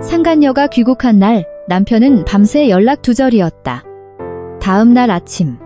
상간녀가 귀국한 날 남편은 밤새 연락 두절이었다. 다음 날 아침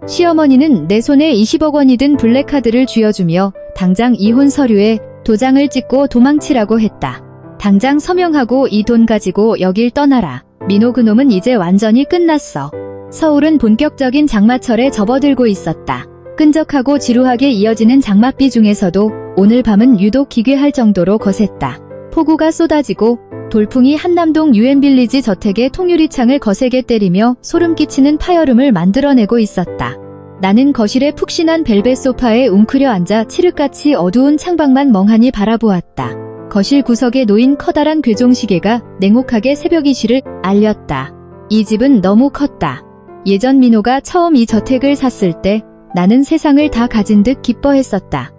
시어머니는 내 손에 20억 원이 든 블랙카드를 쥐어주며 당장 이혼 서류에 도장을 찍고 도망치라고 했다. 당장 서명하고 이 돈 가지고 여길 떠나라. 민호 그놈은 이제 완전히 끝났어. 서울은 본격적인 장마철에 접어들고 있었다. 끈적하고 지루하게 이어지는 장맛비 중에서도 오늘 밤은 유독 기괴할 정도로 거셌다. 폭우가 쏟아지고 돌풍이 한남동 유엔빌리지 저택의 통유리창을 거세게 때리며 소름 끼치는 파열음을 만들어내고 있었다. 나는 거실의 푹신한 벨벳 소파에 웅크려 앉아 칠흑같이 어두운 창밖만 멍하니 바라보았다. 거실 구석에 놓인 커다란 괴종시계가 냉혹하게 새벽이시를 알렸다. 이 집은 너무 컸다. 예전 민호가 처음 이 저택을 샀을 때 나는 세상을 다 가진 듯 기뻐했었다.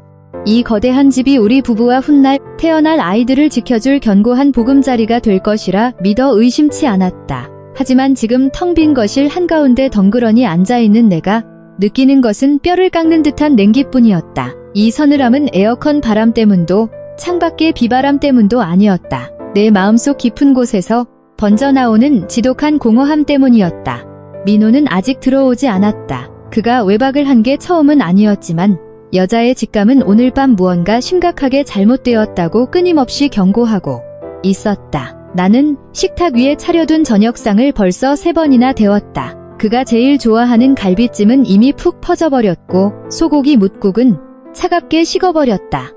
이 거대한 집이 우리 부부와 훗날 태어날 아이들을 지켜줄 견고한 보금자리가 될 것이라 믿어 의심치 않았다. 하지만 지금 텅 빈 거실 한가운데 덩그러니 앉아있는 내가 느끼는 것은 뼈를 깎는 듯한 냉기뿐이었다. 이 서늘함은 에어컨 바람 때문도 창밖의 비바람 때문도 아니었다. 내 마음속 깊은 곳에서 번져나오는 지독한 공허함 때문이었다. 민호는 아직 들어오지 않았다. 그가 외박을 한 게 처음은 아니었지만 여자의 직감은 오늘 밤 무언가 심각하게 잘못되었다고 끊임없이 경고하고 있었다. 나는 식탁 위에 차려둔 저녁상을 벌써 3번이나 데웠다. 그가 제일 좋아하는 갈비찜은 이미 푹 퍼져버렸고 소고기 뭇국은 차갑게 식어버렸다.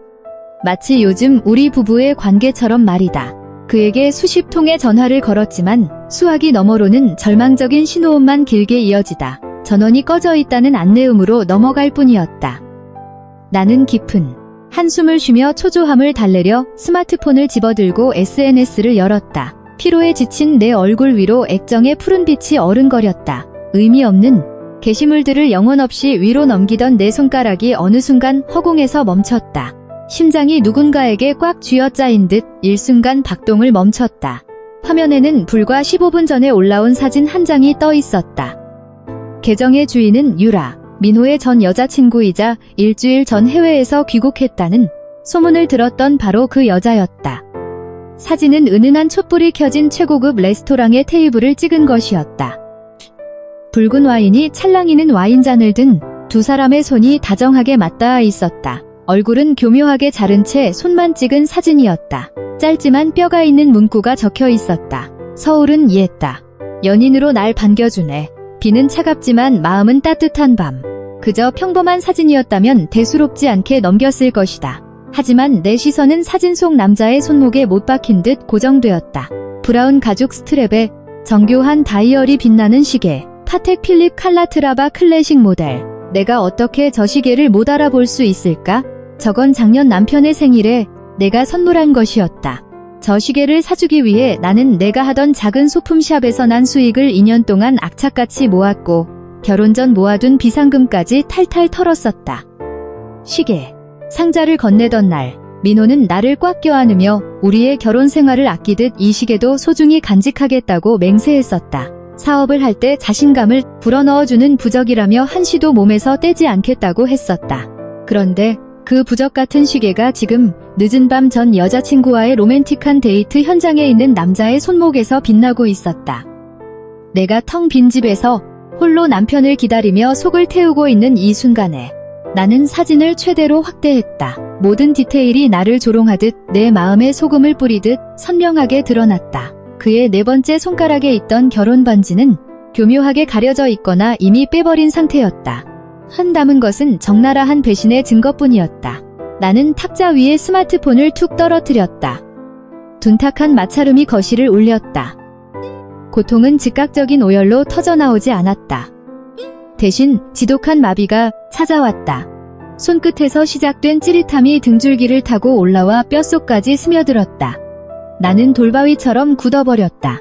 마치 요즘 우리 부부의 관계처럼 말이다. 그에게 수십 통의 전화를 걸었지만 수화기 너머로는 절망적인 신호음만 길게 이어지다 전원이 꺼져 있다는 안내음으로 넘어갈 뿐이었다. 나는 깊은 한숨을 쉬며 초조함을 달래려 스마트폰을 집어들고 SNS를 열었다. 피로에 지친 내 얼굴 위로 액정의 푸른 빛이 어른거렸다. 의미 없는 게시물들을 영혼 없이 위로 넘기던 내 손가락이 어느 순간 허공에서 멈췄다. 심장이 누군가에게 꽉 쥐어짜인 듯 일순간 박동을 멈췄다. 화면에는 불과 15분 전에 올라온 사진 한 장이 떠 있었다. 계정의 주인은 유라, 민호의 전 여자친구이자 일주일 전 해외에서 귀국했다는 소문을 들었던 바로 그 여자였다. 사진은 은은한 촛불이 켜진 최고급 레스토랑의 테이블을 찍은 것이었다. 붉은 와인이 찰랑이는 와인잔을 든 두 사람의 손이 다정하게 맞닿아 있었다. 얼굴은 교묘하게 자른 채 손만 찍은 사진이었다. 짧지만 뼈가 있는 문구가 적혀 있었다. 서울은 이했다. 연인으로 날 반겨주네. 비는 차갑지만 마음은 따뜻한 밤. 그저 평범한 사진이었다면 대수롭지 않게 넘겼을 것이다. 하지만 내 시선은 사진 속 남자의 손목에 못 박힌 듯 고정되었다. 브라운 가죽 스트랩에 정교한 다이얼이 빛나는 시계. 파텍 필립 칼라트라바 클래식 모델. 내가 어떻게 저 시계를 못 알아볼 수 있을까? 저건 작년 남편의 생일에 내가 선물한 것이었다. 저 시계를 사주기 위해 나는 내가 하던 작은 소품샵에서 난 수익을 2년 동안 악착같이 모았고 결혼 전 모아둔 비상금까지 탈탈 털었었다. 시계. 상자를 건네던 날 민호는 나를 꽉 껴안으며 우리의 결혼 생활을 아끼듯 이 시계도 소중히 간직하겠다고 맹세했었다. 사업을 할 때 자신감을 불어넣어주는 부적이라며 한시도 몸에서 떼지 않겠다고 했었다. 그런데 그 부적 같은 시계가 지금 늦은 밤 전 여자친구와의 로맨틱한 데이트 현장에 있는 남자의 손목에서 빛나고 있었다. 내가 텅 빈 집에서 홀로 남편을 기다리며 속을 태우고 있는 이 순간에 나는 사진을 최대로 확대했다. 모든 디테일이 나를 조롱하듯 내 마음에 소금을 뿌리듯 선명하게 드러났다. 그의 4번째 손가락에 있던 결혼 반지는 교묘하게 가려져 있거나 이미 빼버린 상태였다. 한 담은 것은 적나라한 배신의 증거뿐이었다. 나는 탁자 위에 스마트폰을 툭 떨어뜨렸다. 둔탁한 마찰음이 거실을 울렸다. 고통은 즉각적인 오열로 터져나오지 않았다. 대신 지독한 마비가 찾아왔다. 손끝에서 시작된 찌릿함이 등줄기를 타고 올라와 뼛속까지 스며들었다. 나는 돌바위처럼 굳어버렸다.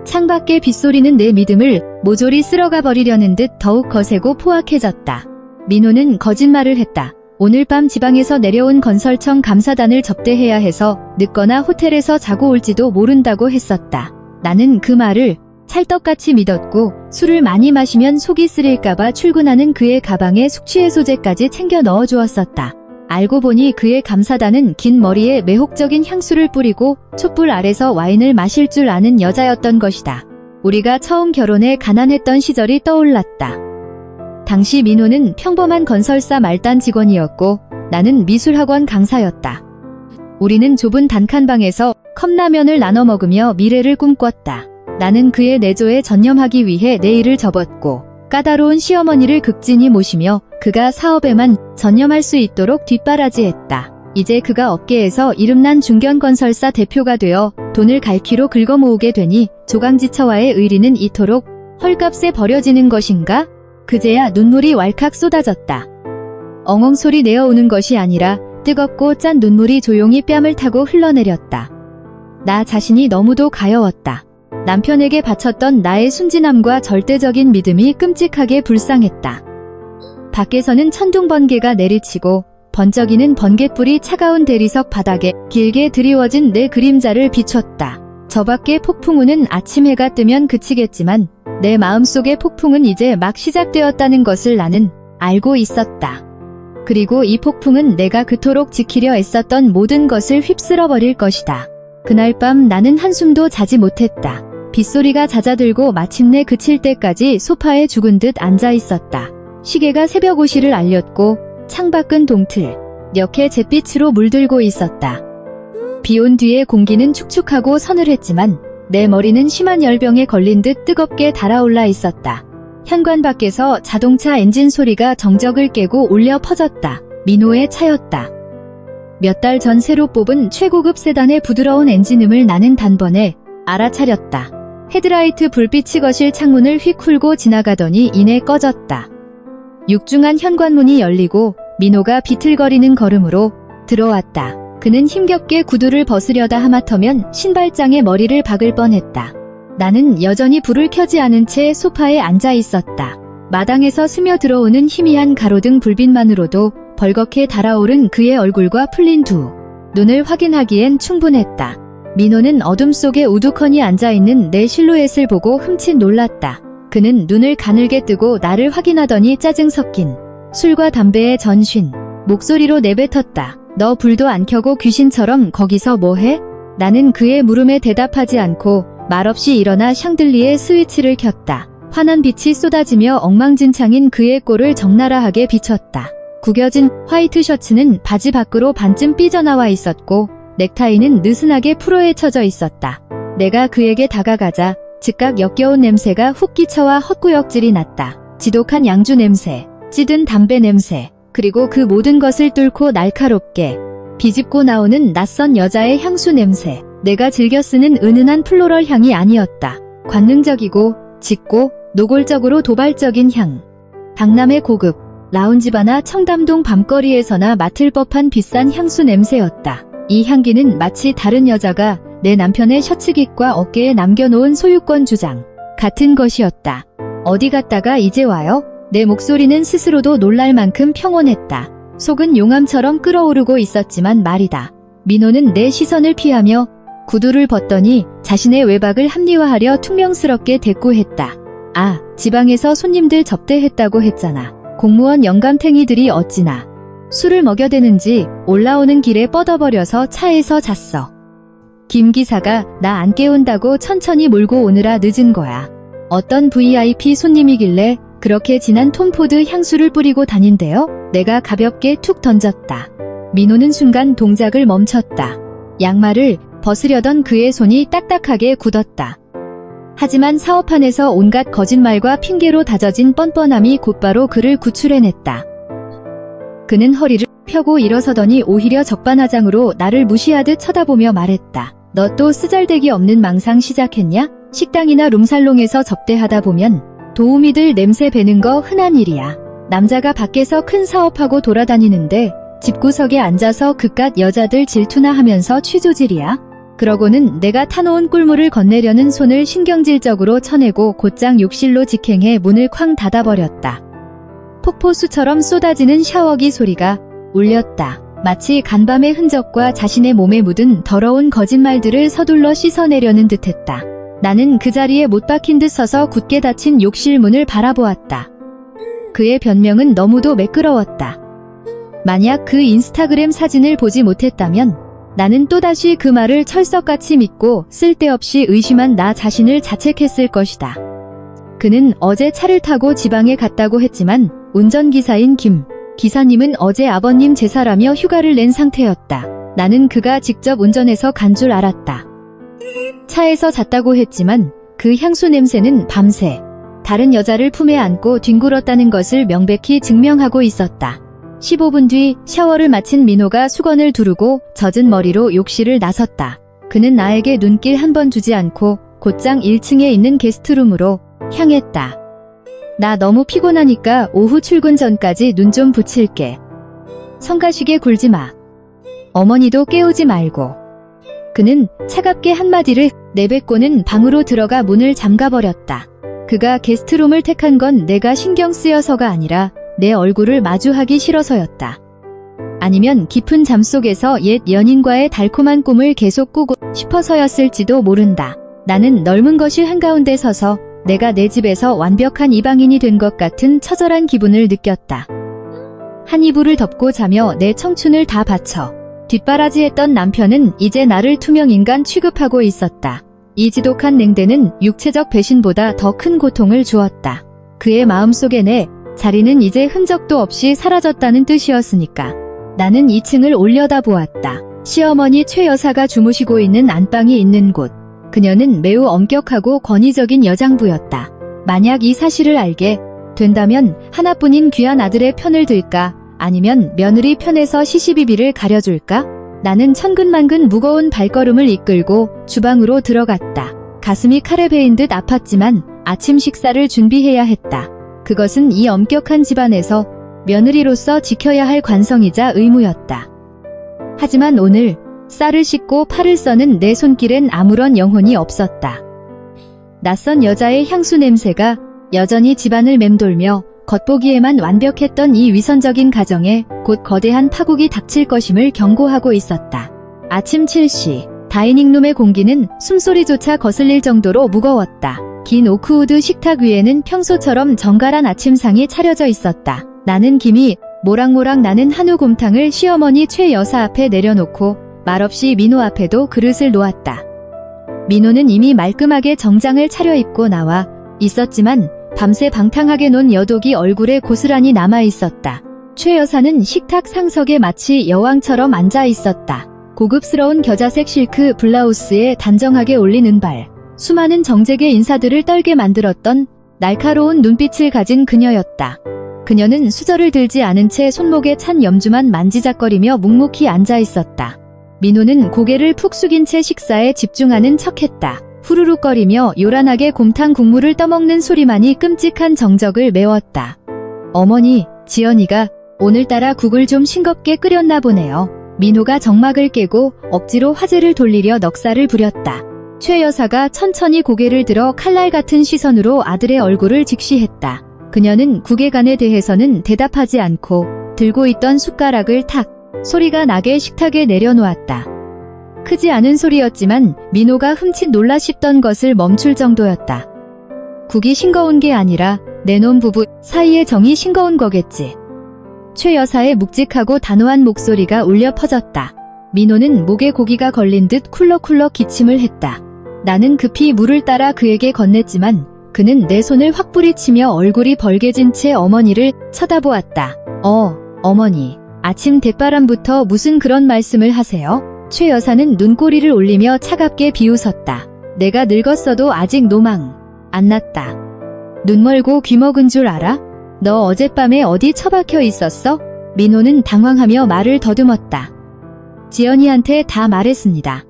창밖의 빗소리는 내 믿음을 모조리 쓸어가 버리려는 듯 더욱 거세고 포악해졌다. 민호는 거짓말을 했다. 오늘 밤 지방에서 내려온 건설청 감사단을 접대해야 해서 늦거나 호텔에서 자고 올지도 모른다고 했었다. 나는 그 말을 찰떡같이 믿었고 술을 많이 마시면 속이 쓰릴까봐 출근하는 그의 가방에 숙취해소제까지 챙겨 넣어주었었다. 알고 보니 그의 감사다는 긴 머리에 매혹적인 향수를 뿌리고 촛불 아래서 와인을 마실 줄 아는 여자였던 것이다. 우리가 처음 결혼해 가난했던 시절이 떠올랐다. 당시 민호는 평범한 건설사 말단 직원이었고 나는 미술학원 강사였다. 우리는 좁은 단칸방에서 컵라면을 나눠 먹으며 미래를 꿈꿨다. 나는 그의 내조에 전념하기 위해 내일을 접었고 까다로운 시어머니를 극진히 모시며 그가 사업에만 전념할 수 있도록 뒷바라지했다. 이제 그가 업계에서 이름난 중견건설사 대표가 되어 돈을 갈퀴로 긁어모으게 되니 조강지처와의 의리는 이토록 헐값에 버려지는 것인가? 그제야 눈물이 왈칵 쏟아졌다. 엉엉 소리 내어오는 것이 아니라 뜨겁고 짠 눈물이 조용히 뺨을 타고 흘러내렸다. 나 자신이 너무도 가여웠다. 남편에게 바쳤던 나의 순진함과 절대적인 믿음이 끔찍하게 불쌍했다. 밖에서는 천둥 번개가 내리치고 번쩍이는 번갯불이 차가운 대리석 바닥에 길게 드리워진 내 그림자를 비췄다. 저 밖의 폭풍우는 아침 해가 뜨면 그치겠지만 내 마음속의 폭풍은 이제 막 시작되었다는 것을 나는 알고 있었다. 그리고 이 폭풍은 내가 그토록 지키려 애썼던 모든 것을 휩쓸어버릴 것이다. 그날 밤 나는 한숨도 자지 못했다. 빗소리가 잦아들고 마침내 그칠 때까지 소파에 죽은 듯 앉아 있었다. 시계가 새벽 5시를 알렸고 창밖은 동틀, 녘에 잿빛으로 물들고 있었다. 비온 뒤에 공기는 축축하고 서늘했지만 내 머리는 심한 열병에 걸린 듯 뜨겁게 달아올라 있었다. 현관 밖에서 자동차 엔진 소리가 정적을 깨고 울려 퍼졌다. 민호의 차였다. 몇 달 전 새로 뽑은 최고급 세단의 부드러운 엔진음을 나는 단번에 알아차렸다. 헤드라이트 불빛이 거실 창문을 휙 훑고 지나가더니 이내 꺼졌다. 육중한 현관문이 열리고 민호가 비틀거리는 걸음으로 들어왔다. 그는 힘겹게 구두를 벗으려다 하마터면 신발장에 머리를 박을 뻔했다. 나는 여전히 불을 켜지 않은 채 소파에 앉아 있었다. 마당에서 스며들어오는 희미한 가로등 불빛만으로도 벌겋게 달아오른 그의 얼굴과 풀린 두 눈을 확인하기엔 충분했다. 민호는 어둠 속에 우두커니 앉아있는 내 실루엣을 보고 흠칫 놀랐다. 그는 눈을 가늘게 뜨고 나를 확인하더니 짜증 섞인 술과 담배의 전신 목소리로 내뱉었다. 너 불도 안 켜고 귀신처럼 거기서 뭐해? 나는 그의 물음에 대답하지 않고 말없이 일어나 샹들리에 스위치를 켰다. 환한 빛이 쏟아지며 엉망진창인 그의 꼴을 적나라하게 비췄다. 구겨진 화이트 셔츠는 바지 밖으로 반쯤 삐져나와 있었고 넥타이는 느슨하게 풀어헤쳐져 있었다. 내가 그에게 다가가자 즉각 역겨운 냄새가 훅 끼쳐와 헛구역질이 났다. 지독한 양주 냄새, 찌든 담배 냄새, 그리고 그 모든 것을 뚫고 날카롭게 비집고 나오는 낯선 여자의 향수 냄새. 내가 즐겨 쓰는 은은한 플로럴 향이 아니었다. 관능적이고 짙고 노골적으로 도발적인 향. 강남의 고급 라운지바나 청담동 밤거리에서나 맡을 법한 비싼 향수 냄새였다. 이 향기는 마치 다른 여자가 내 남편의 셔츠깃과 어깨에 남겨놓은 소유권 주장 같은 것이었다. 어디 갔다가 이제 와요? 내 목소리는 스스로도 놀랄 만큼 평온했다. 속은 용암처럼 끓어오르고 있었지만 말이다. 민호는 내 시선을 피하며 구두를 벗더니 자신의 외박을 합리화하려 퉁명스럽게 대꾸했다. 아, 지방에서 손님들 접대했다고 했잖아. 공무원 영감탱이들이 어찌나 술을 먹여대는지 올라오는 길에 뻗어버려서 차에서 잤어. 김 기사가 나 안 깨운다고 천천히 몰고 오느라 늦은 거야. 어떤 VIP 손님이길래 그렇게 진한 톰포드 향수를 뿌리고 다닌대요? 내가 가볍게 툭 던졌다. 민호는 순간 동작을 멈췄다. 양말을 벗으려던 그의 손이 딱딱하게 굳었다. 하지만 사업판에서 온갖 거짓말과 핑계로 다져진 뻔뻔함이 곧바로 그를 구출해냈다. 그는 허리를 펴고 일어서더니 오히려 적반하장으로 나를 무시하듯 쳐다보며 말했다. 너 또 쓰잘데기 없는 망상 시작했냐? 식당이나 룸살롱에서 접대하다 보면 도우미들 냄새 배는 거 흔한 일이야. 남자가 밖에서 큰 사업하고 돌아다니는데 집구석에 앉아서 그깟 여자들 질투나 하면서 취조질이야. 그러고는 내가 타놓은 꿀물을 건네려는 손을 신경질적으로 쳐내고 곧장 욕실로 직행해 문을 쾅 닫아버렸다. 폭포수처럼 쏟아지는 샤워기 소리가 울렸다. 마치 간밤의 흔적과 자신의 몸에 묻은 더러운 거짓말들을 서둘러 씻어내려는 듯했다. 나는 그 자리에 못 박힌 듯 서서 굳게 닫힌 욕실 문을 바라보았다. 그의 변명은 너무도 매끄러웠다. 만약 그 인스타그램 사진을 보지 못했다면 나는 또다시 그 말을 철석같이 믿고 쓸데없이 의심한 나 자신을 자책했을 것이다. 그는 어제 차를 타고 지방에 갔다고 했지만 운전기사인 김 기사님은 어제 아버님 제사라며 휴가를 낸 상태였다. 나는 그가 직접 운전해서 간 줄 알았다. 차에서 잤다고 했지만 그 향수 냄새는 밤새 다른 여자를 품에 안고 뒹굴었다는 것을 명백히 증명하고 있었다. 15분 뒤 샤워를 마친 민호가 수건을 두르고 젖은 머리로 욕실을 나섰다. 그는 나에게 눈길 한 번 주지 않고 곧장 1층에 있는 게스트룸으로 향했다. 나 너무 피곤하니까 오후 출근 전까지 눈 좀 붙일게. 성가시게 굴지 마. 어머니도 깨우지 말고. 그는 차갑게 한마디를 내뱉고는 방으로 들어가 문을 잠가버렸다. 그가 게스트룸을 택한 건 내가 신경 쓰여서가 아니라 내 얼굴을 마주하기 싫어서였다. 아니면 깊은 잠 속에서 옛 연인과의 달콤한 꿈을 계속 꾸고 싶어서였을지도 모른다. 나는 넓은 거실 한가운데 서서 내가 내 집에서 완벽한 이방인이 된 것 같은 처절한 기분을 느꼈다. 한 이불을 덮고 자며 내 청춘을 다 바쳐 뒷바라지했던 남편은 이제 나를 투명인간 취급하고 있었다. 이 지독한 냉대는 육체적 배신보다 더 큰 고통을 주었다. 그의 마음속에 내 자리는 이제 흔적도 없이 사라졌다는 뜻이었으니까. 나는 2층을 올려다보았다. 시어머니 최 여사가 주무시고 있는 안방이 있는 곳. 그녀는 매우 엄격하고 권위적인 여장부였다. 만약 이 사실을 알게 된다면 하나뿐인 귀한 아들의 편을 들까? 아니면 며느리 편에서 시시비비를 가려줄까? 나는 천근만근 무거운 발걸음을 이끌고 주방으로 들어갔다. 가슴이 칼에 베인 듯 아팠지만 아침 식사를 준비해야 했다. 그것은 이 엄격한 집안에서 며느리로서 지켜야 할 관성이자 의무였다. 하지만 오늘 쌀을 씻고 팔을 써는 내 손길엔 아무런 영혼이 없었다. 낯선 여자의 향수 냄새가 여전히 집안을 맴돌며 겉보기에만 완벽했던 이 위선적인 가정에 곧 거대한 파국이 닥칠 것임을 경고하고 있었다. 아침 7시, 다이닝룸의 공기는 숨소리조차 거슬릴 정도로 무거웠다. 긴 오크우드 식탁 위에는 평소처럼 정갈한 아침상이 차려져 있었다. 나는 김이 모락모락 나는 한우곰탕을 시어머니 최 여사 앞에 내려놓고 말없이 민호 앞에도 그릇을 놓았다. 민호는 이미 말끔하게 정장을 차려입고 나와 있었지만 밤새 방탕하게 논 여독이 얼굴에 고스란히 남아있었다. 최 여사는 식탁 상석에 마치 여왕처럼 앉아 있었다. 고급스러운 겨자색 실크 블라우스에 단정하게 올린 은발, 수많은 정제계 인사들을 떨게 만들었던 날카로운 눈빛을 가진 그녀였다. 그녀는 수저를 들지 않은 채 손목에 찬 염주만 만지작거리며 묵묵히 앉아 있었다. 민호는 고개를 푹 숙인 채 식사에 집중하는 척했다. 후루룩거리며 요란하게 곰탕 국물을 떠먹는 소리만이 끔찍한 정적을 메웠다. 어머니, 지연이가 오늘따라 국을 좀 싱겁게 끓였나 보네요. 민호가 정막을 깨고 억지로 화제를 돌리려 넉살을 부렸다. 최 여사가 천천히 고개를 들어 칼날 같은 시선으로 아들의 얼굴을 직시했다. 그녀는 국의 간에 대해서는 대답하지 않고 들고 있던 숟가락을 탁 소리가 나게 식탁에 내려놓았다. 크지 않은 소리였지만 민호가 흠칫 놀라 싶던 것을 멈출 정도였다. 국이 싱거운 게 아니라 내놓은 부부 사이의 정이 싱거운 거겠지. 최 여사의 묵직하고 단호한 목소리가 울려 퍼졌다. 민호는 목에 고기가 걸린 듯 쿨럭쿨럭 기침을 했다. 나는 급히 물을 따라 그에게 건넸지만 그는 내 손을 확 뿌리치며 얼굴이 벌개진 채 어머니를 쳐다보았다. 어머니, 아침 대바람부터 무슨 그런 말씀을 하세요? 최 여사는 눈꼬리를 올리며 차갑게 비웃었다. 내가 늙었어도 아직 노망 안 났다. 눈 멀고 귀 먹은 줄 알아? 너 어젯밤에 어디 처박혀 있었어? 민호는 당황하며 말을 더듬었다. 지연이한테 다 말했습니다.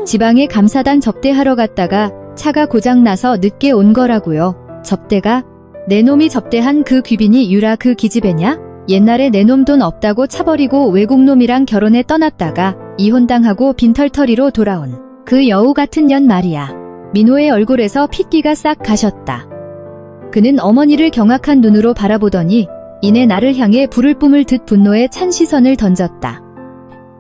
지방에 감사단 접대하러 갔다가 차가 고장나서 늦게 온 거라고요. 접대가? 내 놈이 접대한 그 귀빈이 유라 그 기집애냐? 옛날에 내 놈 돈 없다고 차버리고 외국놈이랑 결혼해 떠났다가 이혼당하고 빈털터리로 돌아온 그 여우 같은 년 말이야. 민호의 얼굴에서 핏기가 싹 가셨다. 그는 어머니를 경악한 눈으로 바라보더니 이내 나를 향해 불을 뿜을 듯 분노에 찬 시선을 던졌다.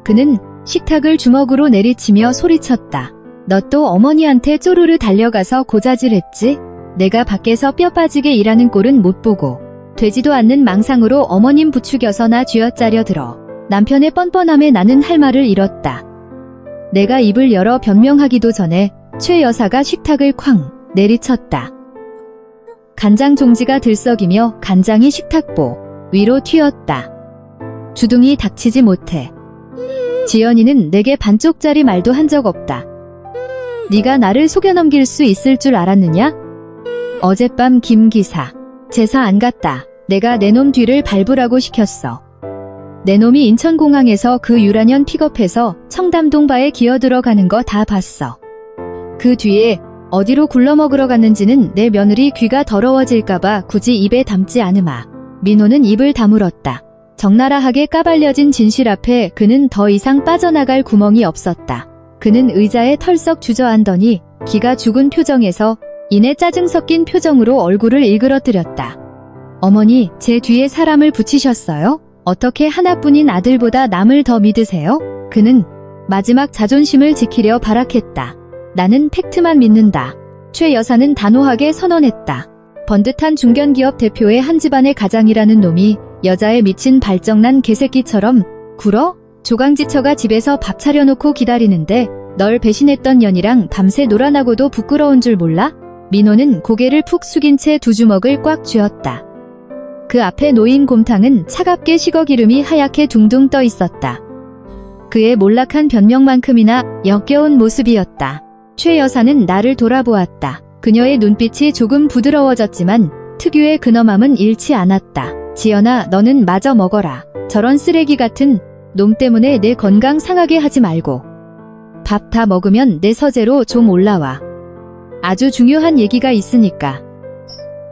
그는 식탁을 주먹으로 내리치며 소리쳤다. 너 또 어머니한테 쪼르르 달려가서 고자질했지? 내가 밖에서 뼈 빠지게 일하는 꼴은 못 보고 되지도 않는 망상으로 어머님 부추겨서 나 쥐어짜려 들어 남편의 뻔뻔함에 나는 할 말을 잃었다. 내가 입을 열어 변명하기도 전에 최 여사가 식탁을 쾅 내리쳤다. 간장 종지가 들썩이며 간장이 식탁보 위로 튀었다. 주둥이 닥치지 못해. 지연이는 내게 반쪽짜리 말도 한 적 없다. 네가 나를 속여 넘길 수 있을 줄 알았느냐? 어젯밤 김 기사 제사 안 갔다. 내가 내 놈 뒤를 밟으라고 시켰어. 내 놈이 인천공항에서 그 유라년 픽업해서 청담동바에 기어들어가는 거 다 봤어. 그 뒤에 어디로 굴러먹으러 갔는지는 내 며느리 귀가 더러워질까봐 굳이 입에 담지 않으마. 민호는 입을 다물었다. 적나라하게 까발려진 진실 앞에 그는 더 이상 빠져나갈 구멍이 없었다. 그는 의자에 털썩 주저앉더니 기가 죽은 표정에서 이내 짜증 섞인 표정으로 얼굴을 일그러뜨렸다. 어머니, 제 뒤에 사람을 붙이셨어요? 어떻게 하나뿐인 아들보다 남을 더 믿으세요? 그는 마지막 자존심을 지키려 발악했다. 나는 팩트만 믿는다. 최 여사는 단호하게 선언했다. 번듯한 중견기업 대표의 한 집안의 가장이라는 놈이 여자에 미친 발정난 개새끼처럼 굴어? 조강지처가 집에서 밥 차려놓고 기다리는데 널 배신했던 년이랑 밤새 놀아나고도 부끄러운 줄 몰라? 민호는 고개를 푹 숙인 채 두 주먹을 꽉 쥐었다. 그 앞에 놓인 곰탕은 차갑게 식어 기름이 하얗게 둥둥 떠 있었다. 그의 몰락한 변명만큼이나 역겨운 모습이었다. 최 여사는 나를 돌아보았다. 그녀의 눈빛이 조금 부드러워졌지만 특유의 근엄함은 잃지 않았다. 지연아, 너는 마저 먹어라. 저런 쓰레기 같은 놈 때문에 내 건강 상하게 하지 말고. 밥 다 먹으면 내 서재로 좀 올라와. 아주 중요한 얘기가 있으니까.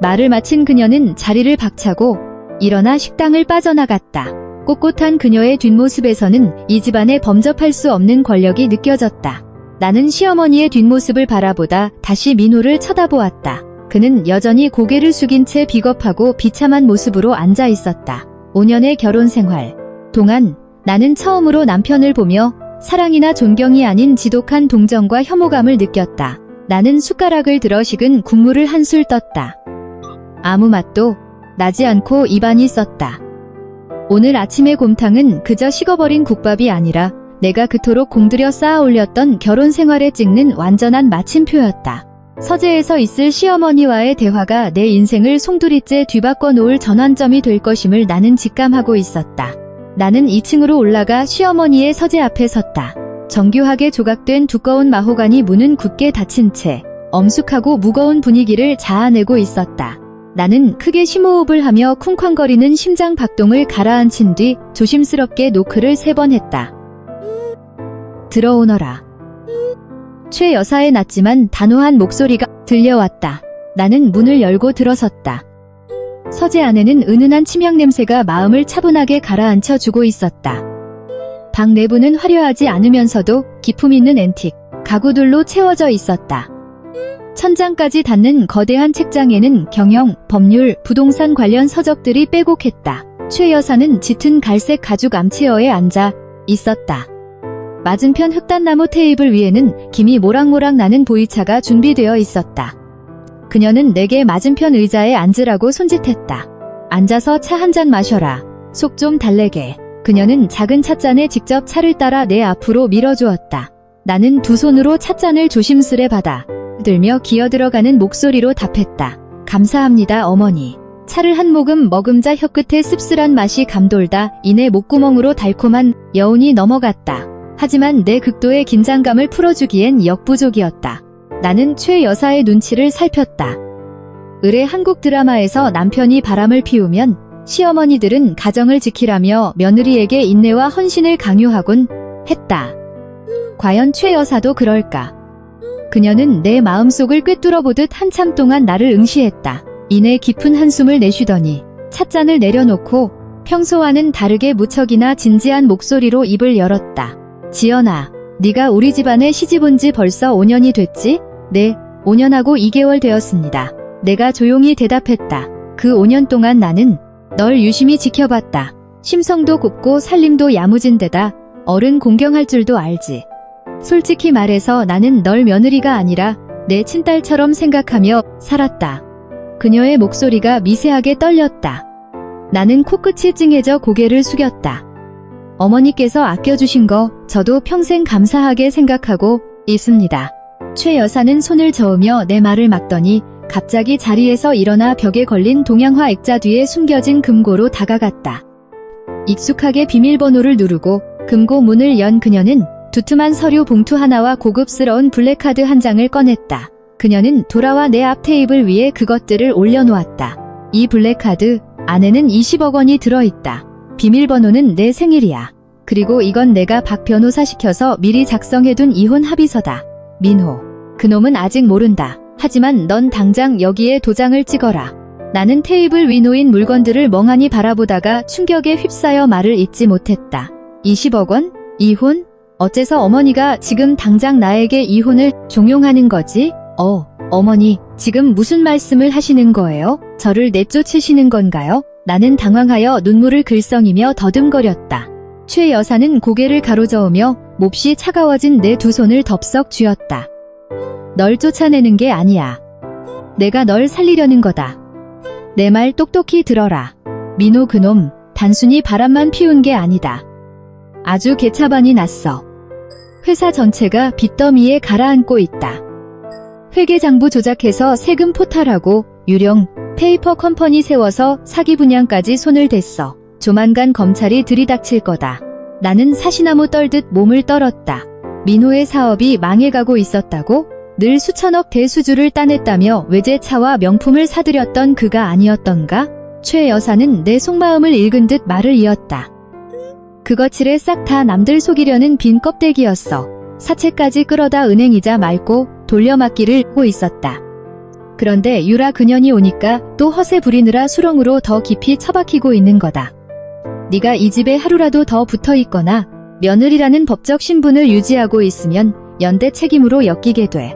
말을 마친 그녀는 자리를 박차고 일어나 식당을 빠져나갔다. 꼿꼿한 그녀의 뒷모습에서는 이 집안에 범접할 수 없는 권력이 느껴졌다. 나는 시어머니의 뒷모습을 바라보다 다시 민호를 쳐다보았다. 그는 여전히 고개를 숙인 채 비겁하고 비참한 모습으로 앉아 있었다. 5년의 결혼 생활 동안 나는 처음으로 남편을 보며 사랑이나 존경이 아닌 지독한 동정과 혐오감을 느꼈다. 나는 숟가락을 들어 식은 국물을 한술 떴다. 아무 맛도 나지 않고 입안이 썼다. 오늘 아침의 곰탕은 그저 식어버린 국밥이 아니라 내가 그토록 공들여 쌓아 올렸던 결혼 생활에 찍는 완전한 마침표였다. 서재에서 있을 시어머니와의 대화가 내 인생을 송두리째 뒤바꿔 놓을 전환점이 될 것임을 나는 직감하고 있었다. 나는 2층으로 올라가 시어머니의 서재 앞에 섰다. 정교하게 조각된 두꺼운 마호가니 문은 굳게 닫힌 채 엄숙하고 무거운 분위기를 자아내고 있었다. 나는 크게 심호흡을 하며 쿵쾅거리는 심장 박동을 가라앉힌 뒤 조심스럽게 노크를 3번 했다. 들어오너라. 최 여사의 낮지만 단호한 목소리가 들려왔다. 나는 문을 열고 들어섰다. 서재 안에는 은은한 침향 냄새가 마음을 차분하게 가라앉혀 주고 있었다. 방 내부는 화려하지 않으면서도 기품 있는 앤틱 가구들로 채워져 있었다. 천장까지 닿는 거대한 책장에는 경영, 법률, 부동산 관련 서적들이 빼곡했다. 최 여사는 짙은 갈색 가죽 암체어에 앉아 있었다. 맞은편 흑단나무 테이블 위에는 김이 모락모락 나는 보이차가 준비되어 있었다. 그녀는 내게 맞은편 의자에 앉으라고 손짓했다. 앉아서 차 한 잔 마셔라. 속 좀 달래게. 그녀는 작은 찻잔에 직접 차를 따라 내 앞으로 밀어주었다. 나는 두 손으로 찻잔을 조심스레 받아 들며 기어들어가는 목소리로 답했다. 감사합니다, 어머니. 차를 한 모금 머금자 혀끝에 씁쓸한 맛이 감돌다 이내 목구멍으로 달콤한 여운이 넘어갔다. 하지만 내 극도의 긴장감을 풀어주기엔 역부족이었다. 나는 최 여사의 눈치를 살폈다. 의례 한국 드라마에서 남편이 바람을 피우면 시어머니들은 가정을 지키라며 며느리에게 인내와 헌신을 강요하곤 했다. 과연 최 여사도 그럴까? 그녀는 내 마음속을 꿰뚫어보듯 한참 동안 나를 응시했다. 이내 깊은 한숨을 내쉬더니 찻잔을 내려놓고 평소와는 다르게 무척이나 진지한 목소리로 입을 열었다. 지연아, 네가 우리 집안에 시집온 지 벌써 5년이 됐지? 네, 5년하고 2개월 되었습니다. 내가 조용히 대답했다. 그 5년 동안 나는 널 유심히 지켜봤다. 심성도 곱고 살림도 야무진 데다 어른 공경할 줄도 알지. 솔직히 말해서 나는 널 며느리가 아니라 내 친딸처럼 생각하며 살았다. 그녀의 목소리가 미세하게 떨렸다. 나는 코끝이 찡해져 고개를 숙였다. 어머니께서 아껴주신 거 저도 평생 감사하게 생각하고 있습니다. 최 여사는 손을 저으며 내 말을 막더니 갑자기 자리에서 일어나 벽에 걸린 동양화 액자 뒤에 숨겨진 금고로 다가갔다. 익숙하게 비밀번호를 누르고 금고 문을 연 그녀는 두툼한 서류 봉투 하나와 고급스러운 블랙카드 한 장을 꺼냈다. 그녀는 돌아와 내 앞 테이블 위에 그것들을 올려놓았다. 이 블랙카드 안에는 20억 원이 들어있다. 비밀번호는 내 생일이야. 그리고 이건 내가 박 변호사 시켜서 미리 작성해둔 이혼 합의서다. 민호, 그놈은 아직 모른다. 하지만 넌 당장 여기에 도장을 찍어라. 나는 테이블 위 놓인 물건들을 멍하니 바라보다가 충격에 휩싸여 말을 잇지 못했다. 20억 원? 이혼? 어째서 어머니가 지금 당장 나에게 이혼을 종용하는 거지? 어머니, 지금 무슨 말씀을 하시는 거예요? 저를 내쫓으시는 건가요? 나는 당황하여 눈물을 글썽이며 더듬거렸다. 최 여사는 고개를 가로저으며 몹시 차가워진 내 두 손을 덥석 쥐었다. 널 쫓아내는 게 아니야. 내가 널 살리려는 거다. 내 말 똑똑히 들어라. 민호 그놈, 단순히 바람만 피운 게 아니다. 아주 개차반이 났어. 회사 전체가 빚더미에 가라앉고 있다. 회계장부 조작해서 세금 포탈하고 유령, 페이퍼 컴퍼니 세워서 사기 분양까지 손을 댔어. 조만간 검찰이 들이닥칠 거다. 나는 사시나무 떨듯 몸을 떨었다. 민호의 사업이 망해가고 있었다고? 늘 수천억 대수주를 따냈다며 외제차와 명품을 사들였던 그가 아니었던가? 최 여사는 내 속마음을 읽은 듯 말을 이었다. 그 거칠에 싹 다 남들 속이려는 빈 껍데기였어. 사채까지 끌어다 은행이자 맑고 돌려막기를 하고 있었다. 그런데 유라 그년이 오니까 또 허세 부리느라 수렁으로 더 깊이 처박히고 있는 거다. 네가 이 집에 하루라도 더 붙어있거나 며느리라는 법적 신분을 유지하고 있으면 연대 책임으로 엮이게 돼.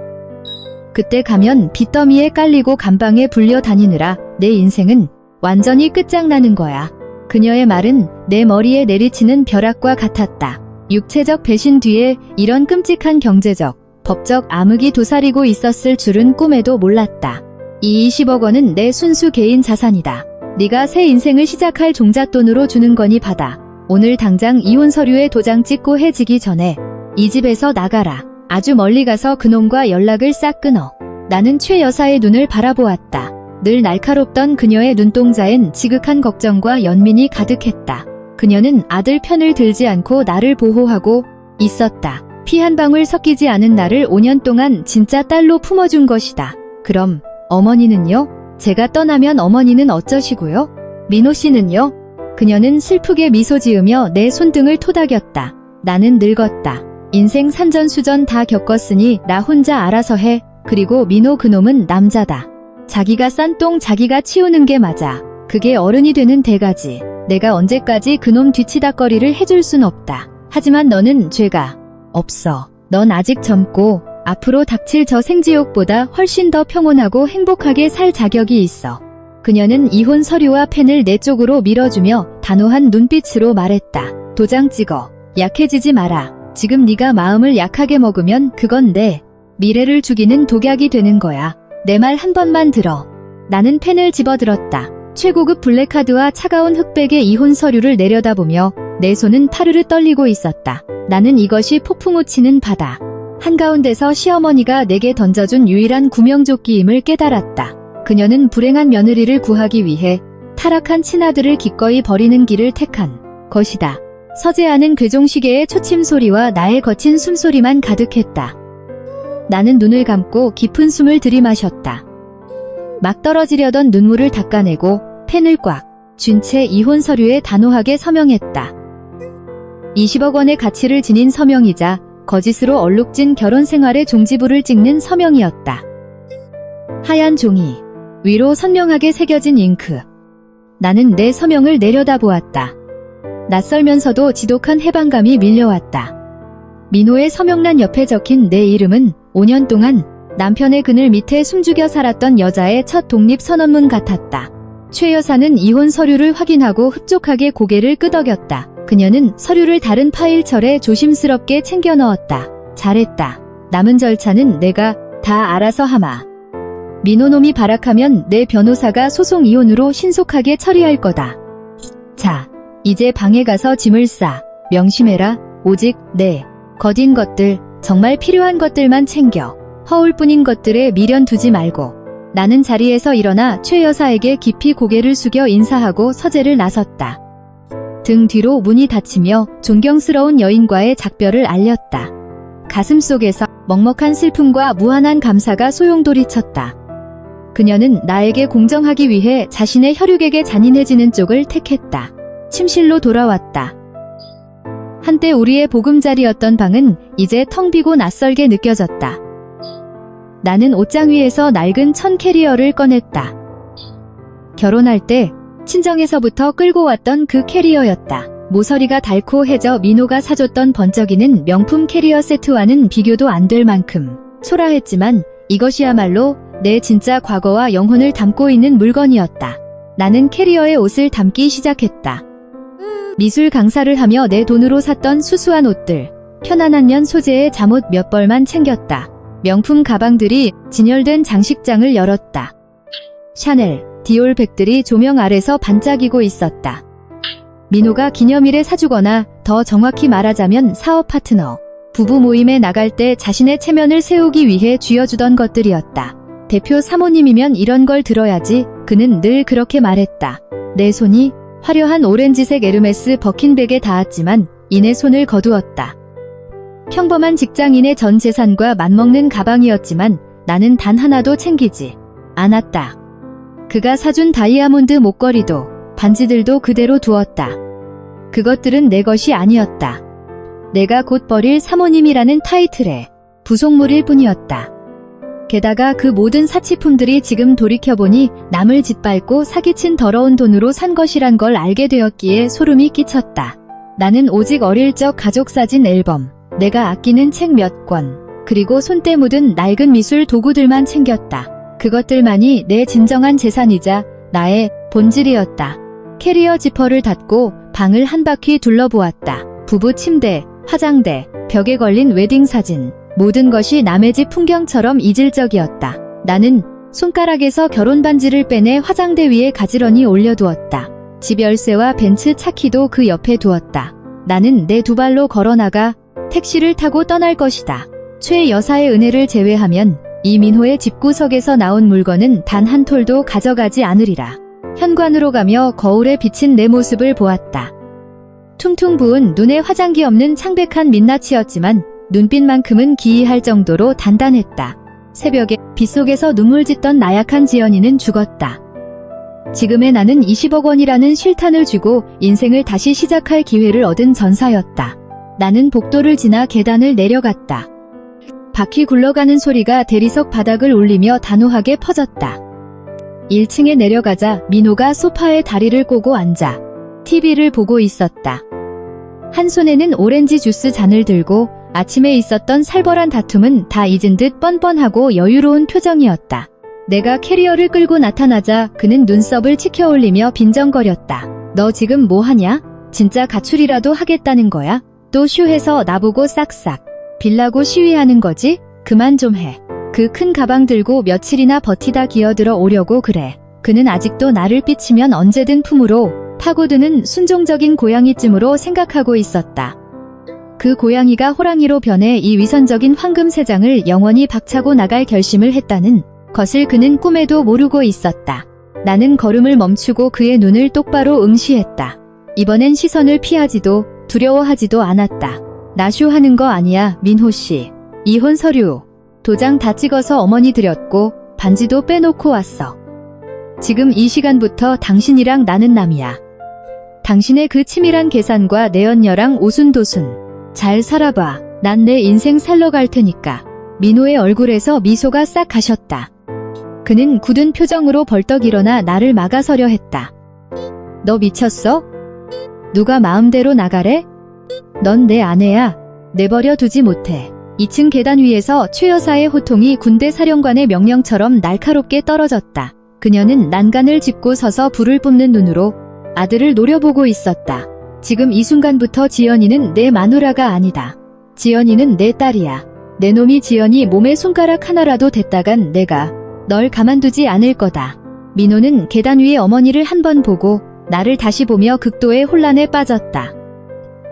그때 가면 빚더미에 깔리고 감방에 불려 다니느라 내 인생은 완전히 끝장나는 거야. 그녀의 말은 내 머리에 내리치는 벼락과 같았다. 육체적 배신 뒤에 이런 끔찍한 경제적, 법적 암흑이 도사리고 있었을 줄은 꿈에도 몰랐다. 이 20억 원은 내 순수 개인 자산이다. 네가 새 인생을 시작할 종잣돈으로 주는 거니 받아. 오늘 당장 이혼 서류에 도장 찍고 해지기 전에 이 집에서 나가라. 아주 멀리 가서 그놈과 연락을 싹 끊어. 나는 최 여사의 눈을 바라보았다. 늘 날카롭던 그녀의 눈동자엔 지극한 걱정과 연민이 가득했다. 그녀는 아들 편을 들지 않고 나를 보호하고 있었다. 피 한 방울 섞이지 않은 나를 5년 동안 진짜 딸로 품어준 것이다. 그럼 어머니는요? 제가 떠나면 어머니는 어쩌시고요? 민호 씨는요? 그녀는 슬프게 미소 지으며 내 손등을 토닥였다. 나는 늙었다. 인생 산전수전 다 겪었으니 나 혼자 알아서 해. 그리고 민호 그놈은 남자다. 자기가 싼 똥 자기가 치우는 게 맞아. 그게 어른이 되는 대가지. 내가 언제까지 그놈 뒤치다꺼리를 해줄 순 없다. 하지만 너는 죄가 없어. 넌 아직 젊고 앞으로 닥칠 저 생지옥보다 훨씬 더 평온하고 행복하게 살 자격이 있어. 그녀는 이혼 서류와 펜을 내 쪽으로 밀어주며 단호한 눈빛으로 말했다. 도장 찍어. 약해지지 마라. 지금 네가 마음을 약하게 먹으면 그건 내 미래를 죽이는 독약이 되는 거야. 내 말 한 번만 들어. 나는 펜을 집어들었다. 최고급 블랙카드와 차가운 흑백의 이혼 서류를 내려다보며 내 손은 파르르 떨리고 있었다. 나는 이것이 폭풍우 치는 바다 한가운데서 시어머니가 내게 던져준 유일한 구명조끼임을 깨달았다. 그녀는 불행한 며느리를 구하기 위해 타락한 친아들을 기꺼이 버리는 길을 택한 것이다. 서재하는 괴종시계의 초침 소리와 나의 거친 숨소리만 가득했다. 나는 눈을 감고 깊은 숨을 들이마셨다. 막 떨어지려던 눈물을 닦아내고 펜을 꽉 쥔 채 이혼 서류에 단호하게 서명했다. 20억 원의 가치를 지닌 서명이자 거짓으로 얼룩진 결혼 생활의 종지부를 찍는 서명이었다. 하얀 종이 위로 선명하게 새겨진 잉크. 나는 내 서명을 내려다보았다. 낯설면서도 지독한 해방감이 밀려왔다. 민호의 서명란 옆에 적힌 내 이름은 5년 동안 남편의 그늘 밑에 숨죽여 살았던 여자의 첫 독립선언문 같았다. 최 여사는 이혼 서류를 확인하고 흡족하게 고개를 끄덕였다. 그녀는 서류를 다른 파일철에 조심스럽게 챙겨 넣었다. 잘했다. 남은 절차는 내가 다 알아서 하마. 민호놈이 발악하면 내 변호사가 소송 이혼으로 신속하게 처리할 거다. 자, 이제 방에 가서 짐을 싸. 명심해라. 오직 내 거딘 것들, 정말 필요한 것들만 챙겨. 허울뿐인 것들에 미련 두지 말고. 나는 자리에서 일어나 최 여사에게 깊이 고개를 숙여 인사하고 서재를 나섰다. 등 뒤로 문이 닫히며 존경스러운 여인과의 작별을 알렸다. 가슴속에서 먹먹한 슬픔과 무한한 감사가 소용돌이쳤다. 그녀는 나에게 공정하기 위해 자신의 혈육에게 잔인해지는 쪽을 택했다. 침실로 돌아왔다. 한때 우리의 보금자리였던 방은 이제 텅 비고 낯설게 느껴졌다. 나는 옷장 위에서 낡은 천 캐리어를 꺼냈다. 결혼할 때 친정에서부터 끌고 왔던 그 캐리어였다. 모서리가 닳고해져 민호가 사줬던 번쩍이는 명품 캐리어 세트와는 비교도 안 될 만큼 초라했지만 이것이야말로 내 진짜 과거와 영혼을 담고 있는 물건이었다. 나는 캐리어에 옷을 담기 시작했다. 미술 강사를 하며 내 돈으로 샀던 수수한 옷들, 편안한 면 소재의 잠옷 몇 벌만 챙겼다. 명품 가방들이 진열된 장식장을 열었다. 샤넬, 디올 백들이 조명 아래서 반짝이고 있었다. 민호가 기념일에 사주거나 더 정확히 말하자면 사업 파트너, 부부 모임에 나갈 때 자신의 체면을 세우기 위해 쥐어주던 것들이었다. 대표 사모님이면 이런 걸 들어야지. 그는 늘 그렇게 말했다. 내 손이 화려한 오렌지색 에르메스 버킨백에 닿았지만 이내 손을 거두었다. 평범한 직장인의 전 재산과 맞먹는 가방이었지만 나는 단 하나도 챙기지 않았다. 그가 사준 다이아몬드 목걸이도 반지들도 그대로 두었다. 그것들은 내 것이 아니었다. 내가 곧 버릴 사모님이라는 타이틀의 부속물일 뿐이었다. 게다가 그 모든 사치품들이 지금 돌이켜보니 남을 짓밟고 사기친 더러운 돈으로 산 것이란 걸 알게 되었기에 소름이 끼쳤다. 나는 오직 어릴 적 가족사진 앨범, 내가 아끼는 책 몇 권, 그리고 손때 묻은 낡은 미술 도구들만 챙겼다. 그것들만이 내 진정한 재산이자 나의 본질이었다. 캐리어 지퍼를 닫고 방을 한 바퀴 둘러보았다. 부부 침대, 화장대, 벽에 걸린 웨딩사진, 모든 것이 남의 집 풍경처럼 이질적이었다. 나는 손가락에서 결혼반지를 빼내 화장대 위에 가지런히 올려두었다. 집 열쇠와 벤츠 차키도 그 옆에 두었다. 나는 내 두 발로 걸어나가 택시를 타고 떠날 것이다. 최 여사의 은혜를 제외하면 이 민호의 집구석에서 나온 물건은 단 한 톨도 가져가지 않으리라. 현관으로 가며 거울에 비친 내 모습을 보았다. 퉁퉁 부은 눈에 화장기 없는 창백한 민낯이었지만 눈빛만큼은 기이할 정도로 단단했다. 새벽에 빗속에서 눈물 짓던 나약한 지연이는 죽었다. 지금의 나는 20억 원이라는 실탄을 쥐고 인생을 다시 시작할 기회를 얻은 전사였다. 나는 복도를 지나 계단을 내려갔다. 바퀴 굴러가는 소리가 대리석 바닥을 울리며 단호하게 퍼졌다. 1층에 내려가자 민호가 소파에 다리를 꼬고 앉아 TV를 보고 있었다. 한 손에는 오렌지 주스 잔을 들고 아침에 있었던 살벌한 다툼은 다 잊은 듯 뻔뻔하고 여유로운 표정이었다. 내가 캐리어를 끌고 나타나자 그는 눈썹을 치켜올리며 빈정거렸다. 너 지금 뭐 하냐? 진짜 가출이라도 하겠다는 거야? 또 슈해서 나보고 싹싹 빌라고 시위하는 거지? 그만 좀 해. 그 큰 가방 들고 며칠이나 버티다 기어들어 오려고 그래. 그는 아직도 나를 삐치면 언제든 품으로 파고드는 순종적인 고양이쯤으로 생각하고 있었다. 그 고양이가 호랑이로 변해 이 위선적인 황금세장을 영원히 박차고 나갈 결심을 했다는 것을 그는 꿈에도 모르고 있었다. 나는 걸음을 멈추고 그의 눈을 똑바로 응시했다. 이번엔 시선을 피하지도 두려워하지도 않았다. 나쇼하는 거 아니야, 민호씨. 이혼 서류, 도장 다 찍어서 어머니 드렸고 반지도 빼놓고 왔어. 지금 이 시간부터 당신이랑 나는 남이야. 당신의 그 치밀한 계산과 내연녀랑 오순도순 잘 살아봐. 난 내 인생 살러 갈 테니까. 민호의 얼굴에서 미소가 싹 가셨다. 그는 굳은 표정으로 벌떡 일어나 나를 막아서려 했다. 너 미쳤어? 누가 마음대로 나가래? 넌 내 아내야. 내버려 두지 못해. 2층 계단 위에서 최 여사의 호통이 군대 사령관의 명령처럼 날카롭게 떨어졌다. 그녀는 난간을 짚고 서서 불을 뿜는 눈으로 아들을 노려보고 있었다. 지금 이 순간부터 지연이는 내 마누라가 아니다. 지연이는 내 딸이야. 내 놈이 지연이 몸에 손가락 하나라도 댔다간 내가 널 가만두지 않을 거다. 민호는 계단 위에 어머니를 한 번 보고 나를 다시 보며 극도의 혼란에 빠졌다.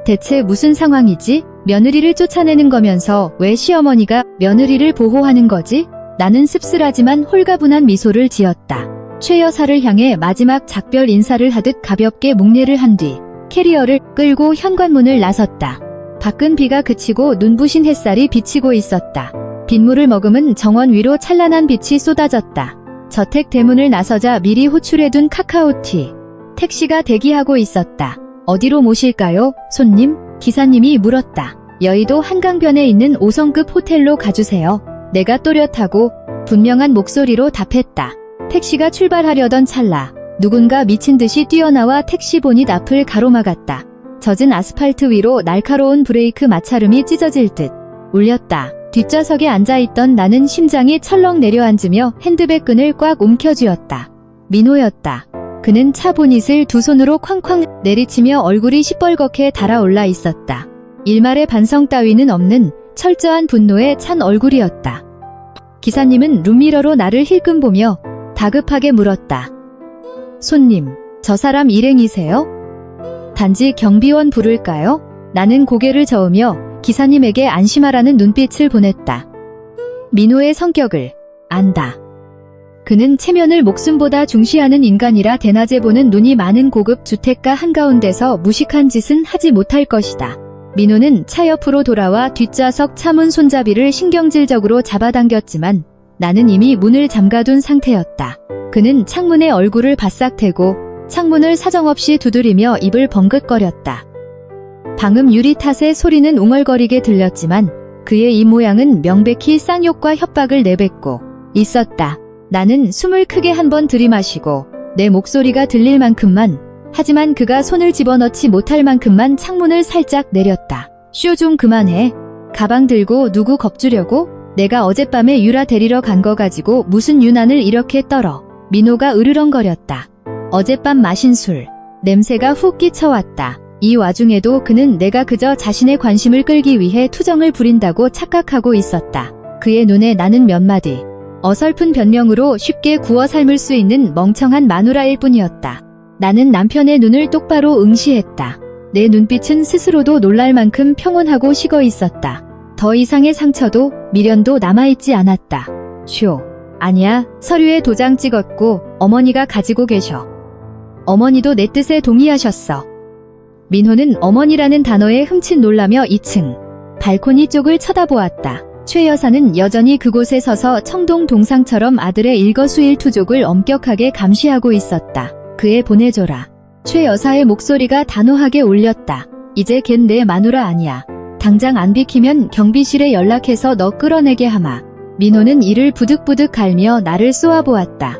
대체 무슨 상황이지? 며느리를 쫓아내는 거면서 왜 시어머니가 며느리를 보호하는 거지? 나는 씁쓸하지만 홀가분한 미소를 지었다. 최 여사를 향해 마지막 작별 인사를 하듯 가볍게 묵례를 한 뒤 캐리어를 끌고 현관문을 나섰다. 밖은 비가 그치고 눈부신 햇살이 비치고 있었다. 빗물을 머금은 정원 위로 찬란한 빛이 쏟아졌다. 저택 대문을 나서자 미리 호출해둔 카카오티. 택시가 대기하고 있었다. 어디로 모실까요, 손님? 기사님이 물었다. 여의도 한강변에 있는 5성급 호텔로 가주세요. 내가 또렷하고 분명한 목소리로 답했다. 택시가 출발하려던 찰나 누군가 미친 듯이 뛰어나와 택시 보닛 앞을 가로막았다. 젖은 아스팔트 위로 날카로운 브레이크 마찰음이 찢어질 듯 울렸다. 뒷좌석에 앉아있던 나는 심장이 철렁 내려앉으며 핸드백 끈을 꽉 움켜쥐었다. 민호였다. 그는 차 보닛을 두 손으로 쾅쾅 내리치며 얼굴이 시뻘겋게 달아올라 있었다. 일말의 반성 따위는 없는 철저한 분노에 찬 얼굴이었다. 기사님은 룸미러로 나를 힐끔 보며 다급하게 물었다. 손님, 저 사람 일행이세요? 단지 경비원 부를까요? 나는 고개를 저으며 기사님에게 안심하라는 눈빛을 보냈다. 민호의 성격을 안다. 그는 체면을 목숨보다 중시하는 인간이라 대낮에 보는 눈이 많은 고급 주택가 한가운데서 무식한 짓은 하지 못할 것이다. 민호는 차 옆으로 돌아와 뒷좌석 차문 손잡이를 신경질적으로 잡아당겼지만 나는 이미 문을 잠가둔 상태였다. 그는 창문에 얼굴을 바싹 대고 창문을 사정없이 두드리며 입을 벙긋거렸다. 방음 유리 탓에 소리는 웅얼거리게 들렸지만 그의 입 모양은 명백히 쌍욕과 협박을 내뱉고 있었다. 나는 숨을 크게 한 번 들이마시고 내 목소리가 들릴 만큼만, 하지만 그가 손을 집어넣지 못할 만큼만 창문을 살짝 내렸다. 쇼 좀 그만해. 가방 들고 누구 겁주려고? 내가 어젯밤에 유라 데리러 간 거 가지고 무슨 유난을 이렇게 떨어. 민호가 으르렁거렸다. 어젯밤 마신 술. 냄새가 훅 끼쳐왔다. 이 와중에도 그는 내가 그저 자신의 관심을 끌기 위해 투정을 부린다고 착각하고 있었다. 그의 눈에 나는 몇 마디 어설픈 변명으로 쉽게 구워 삶을 수 있는 멍청한 마누라일 뿐이었다. 나는 남편의 눈을 똑바로 응시했다. 내 눈빛은 스스로도 놀랄 만큼 평온하고 식어 있었다. 더 이상의 상처도 미련도 남아있지 않았다. 쇼. 아니야, 서류에 도장 찍었고 어머니가 가지고 계셔. 어머니도 내 뜻에 동의하셨어. 민호는 어머니라는 단어에 흠칫 놀라며 2층 발코니 쪽을 쳐다보았다. 최 여사는 여전히 그곳에 서서 청동 동상처럼 아들의 일거수일투족을 엄격하게 감시하고 있었다. 그애 보내줘라. 최 여사의 목소리가 단호하게 울렸다. 이제 걘 내 마누라 아니야. 당장 안 비키면 경비실에 연락해서 너 끌어내게 하마. 민호는 이를 부득부득 갈며 나를 쏘아보았다.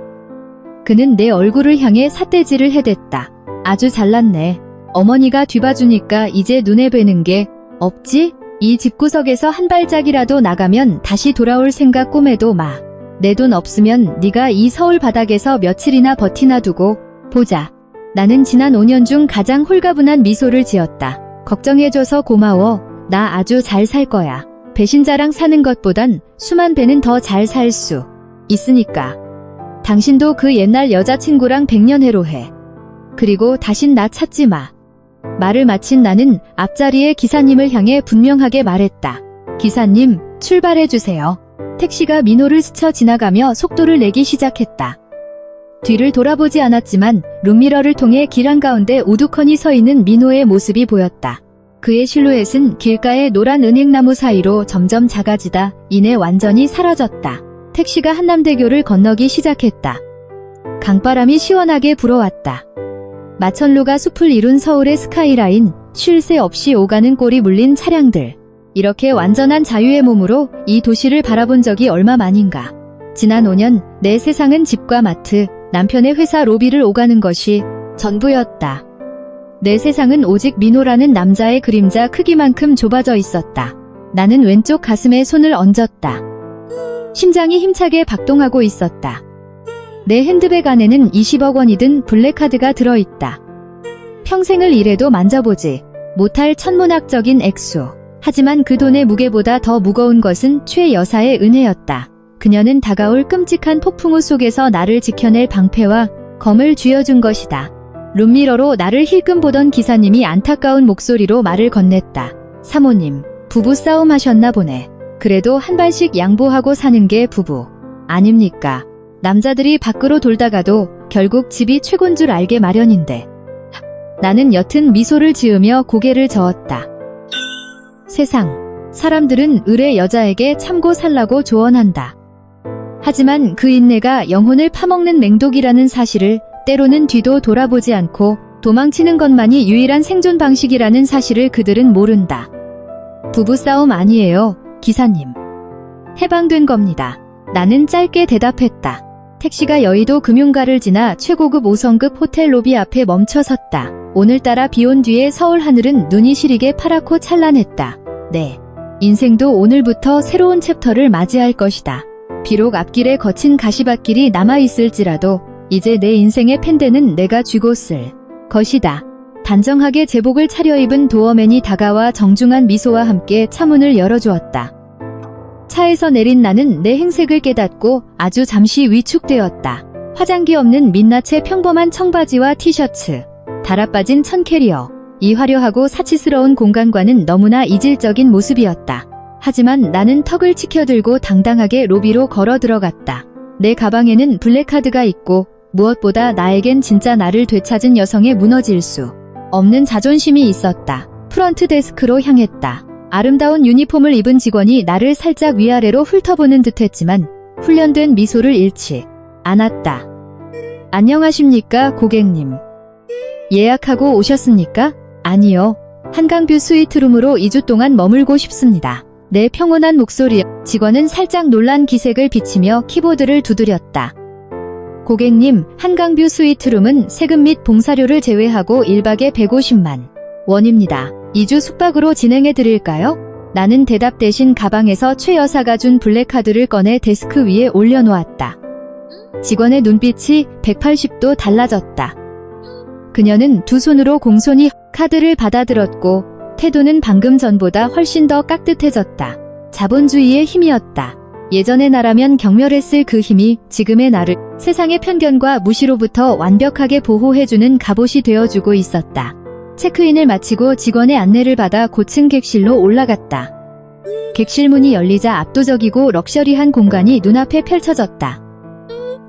그는 내 얼굴을 향해 삿대질을 해댔다. 아주 잘났네. 어머니가 뒤봐주니까 이제 눈에 뵈는 게 없지? 이 집구석에서 한 발짝이라도 나가면 다시 돌아올 생각 꿈에도 마. 내 돈 없으면 네가 이 서울 바닥에서 며칠이나 버티나 두고 보자. 나는 지난 5년 중 가장 홀가분한 미소를 지었다. 걱정해줘서 고마워. 나 아주 잘 살 거야. 배신자랑 사는 것보단 수만 배는 더 잘 살 수 있으니까. 당신도 그 옛날 여자친구랑 100년 해로해. 그리고 다신 나 찾지 마. 말을 마친 나는 앞자리의 기사님을 향해 분명하게 말했다. 기사님, 출발해주세요. 택시가 민호를 스쳐 지나가며 속도를 내기 시작했다. 뒤를 돌아보지 않았지만 룸미러를 통해 길 한가운데 우두커니 서 있는 민호의 모습이 보였다. 그의 실루엣은 길가의 노란 은행나무 사이로 점점 작아지다 이내 완전히 사라졌다. 택시가 한남대교를 건너기 시작했다. 강바람이 시원하게 불어왔다. 마천루가 숲을 이룬 서울의 스카이라인, 쉴 새 없이 오가는 꼴이 물린 차량들. 이렇게 완전한 자유의 몸으로 이 도시를 바라본 적이 얼마만인가. 지난 5년 내 세상은 집과 마트, 남편의 회사 로비를 오가는 것이 전부였다. 내 세상은 오직 민호라는 남자의 그림자 크기만큼 좁아져 있었다. 나는 왼쪽 가슴에 손을 얹었다. 심장이 힘차게 박동하고 있었다. 내 핸드백 안에는 20억 원이 든 블랙카드가 들어있다. 평생을 일해도 만져보지 못할 천문학적인 액수. 하지만 그 돈의 무게보다 더 무거운 것은 최 여사의 은혜였다. 그녀는 다가올 끔찍한 폭풍우 속에서 나를 지켜낼 방패와 검을 쥐어준 것이다. 룸미러로 나를 힐끔 보던 기사님이 안타까운 목소리로 말을 건넸다. 사모님, 부부싸움 하셨나 보네. 그래도 한 발씩 양보하고 사는 게 부부 아닙니까? 남자들이 밖으로 돌다가도 결국 집이 최곤 줄 알게 마련인데. 나는 옅은 미소를 지으며 고개를 저었다. 세상, 사람들은 을의 여자에게 참고 살라고 조언한다. 하지만 그 인내가 영혼을 파먹는 맹독이라는 사실을, 때로는 뒤도 돌아보지 않고 도망치는 것만이 유일한 생존 방식이라는 사실을 그들은 모른다. 부부싸움 아니에요, 기사님. 해방된 겁니다. 나는 짧게 대답했다. 택시가 여의도 금융가를 지나 최고급 5성급 호텔 로비 앞에 멈춰섰다. 오늘따라 비온 뒤에 서울 하늘은 눈이 시리게 파랗고 찬란했다. 네. 인생도 오늘부터 새로운 챕터를 맞이할 것이다. 비록 앞길에 거친 가시밭길이 남아있을지라도 이제 내 인생의 펜대는 내가 쥐고 쓸 것이다. 단정하게 제복을 차려입은 도어맨이 다가와 정중한 미소와 함께 차문을 열어주었다. 차에서 내린 나는 내 행색을 깨닫고 아주 잠시 위축되었다. 화장기 없는 민낯의 평범한 청바지와 티셔츠, 달아빠진 천캐리어, 이 화려하고 사치스러운 공간과는 너무나 이질적인 모습이었다. 하지만 나는 턱을 치켜들고 당당하게 로비로 걸어 들어갔다. 내 가방에는 블랙카드가 있고 무엇보다 나에겐 진짜 나를 되찾은 여성의 무너질 수 없는 자존심이 있었다. 프런트 데스크로 향했다. 아름다운 유니폼을 입은 직원이 나를 살짝 위아래로 훑어보는 듯했지만 훈련된 미소를 잃지 않았다. 안녕하십니까, 고객님. 예약하고 오셨습니까? 아니요. 한강뷰 스위트룸으로 2주 동안 머물고 싶습니다. 내 평온한 목소리. 직원은 살짝 놀란 기색을 비치며 키보드를 두드렸다. 고객님, 한강뷰 스위트룸은 세금 및 봉사료를 제외하고 1박에 150만 원입니다. 2주 숙박으로 진행해 드릴까요? 나는 대답 대신 가방에서 최 여사가 준 블랙카드를 꺼내 데스크 위에 올려놓았다. 직원의 눈빛이 180도 달라졌다. 그녀는 두 손으로 공손히 카드를 받아들었고 태도는 방금 전보다 훨씬 더 깍듯해졌다. 자본주의의 힘이었다. 예전의 나라면 경멸했을 그 힘이 지금의 나를 세상의 편견과 무시로부터 완벽하게 보호해주는 갑옷이 되어주고 있었다. 체크인을 마치고 직원의 안내를 받아 고층 객실로 올라갔다. 객실 문이 열리자 압도적이고 럭셔리한 공간이 눈앞에 펼쳐졌다.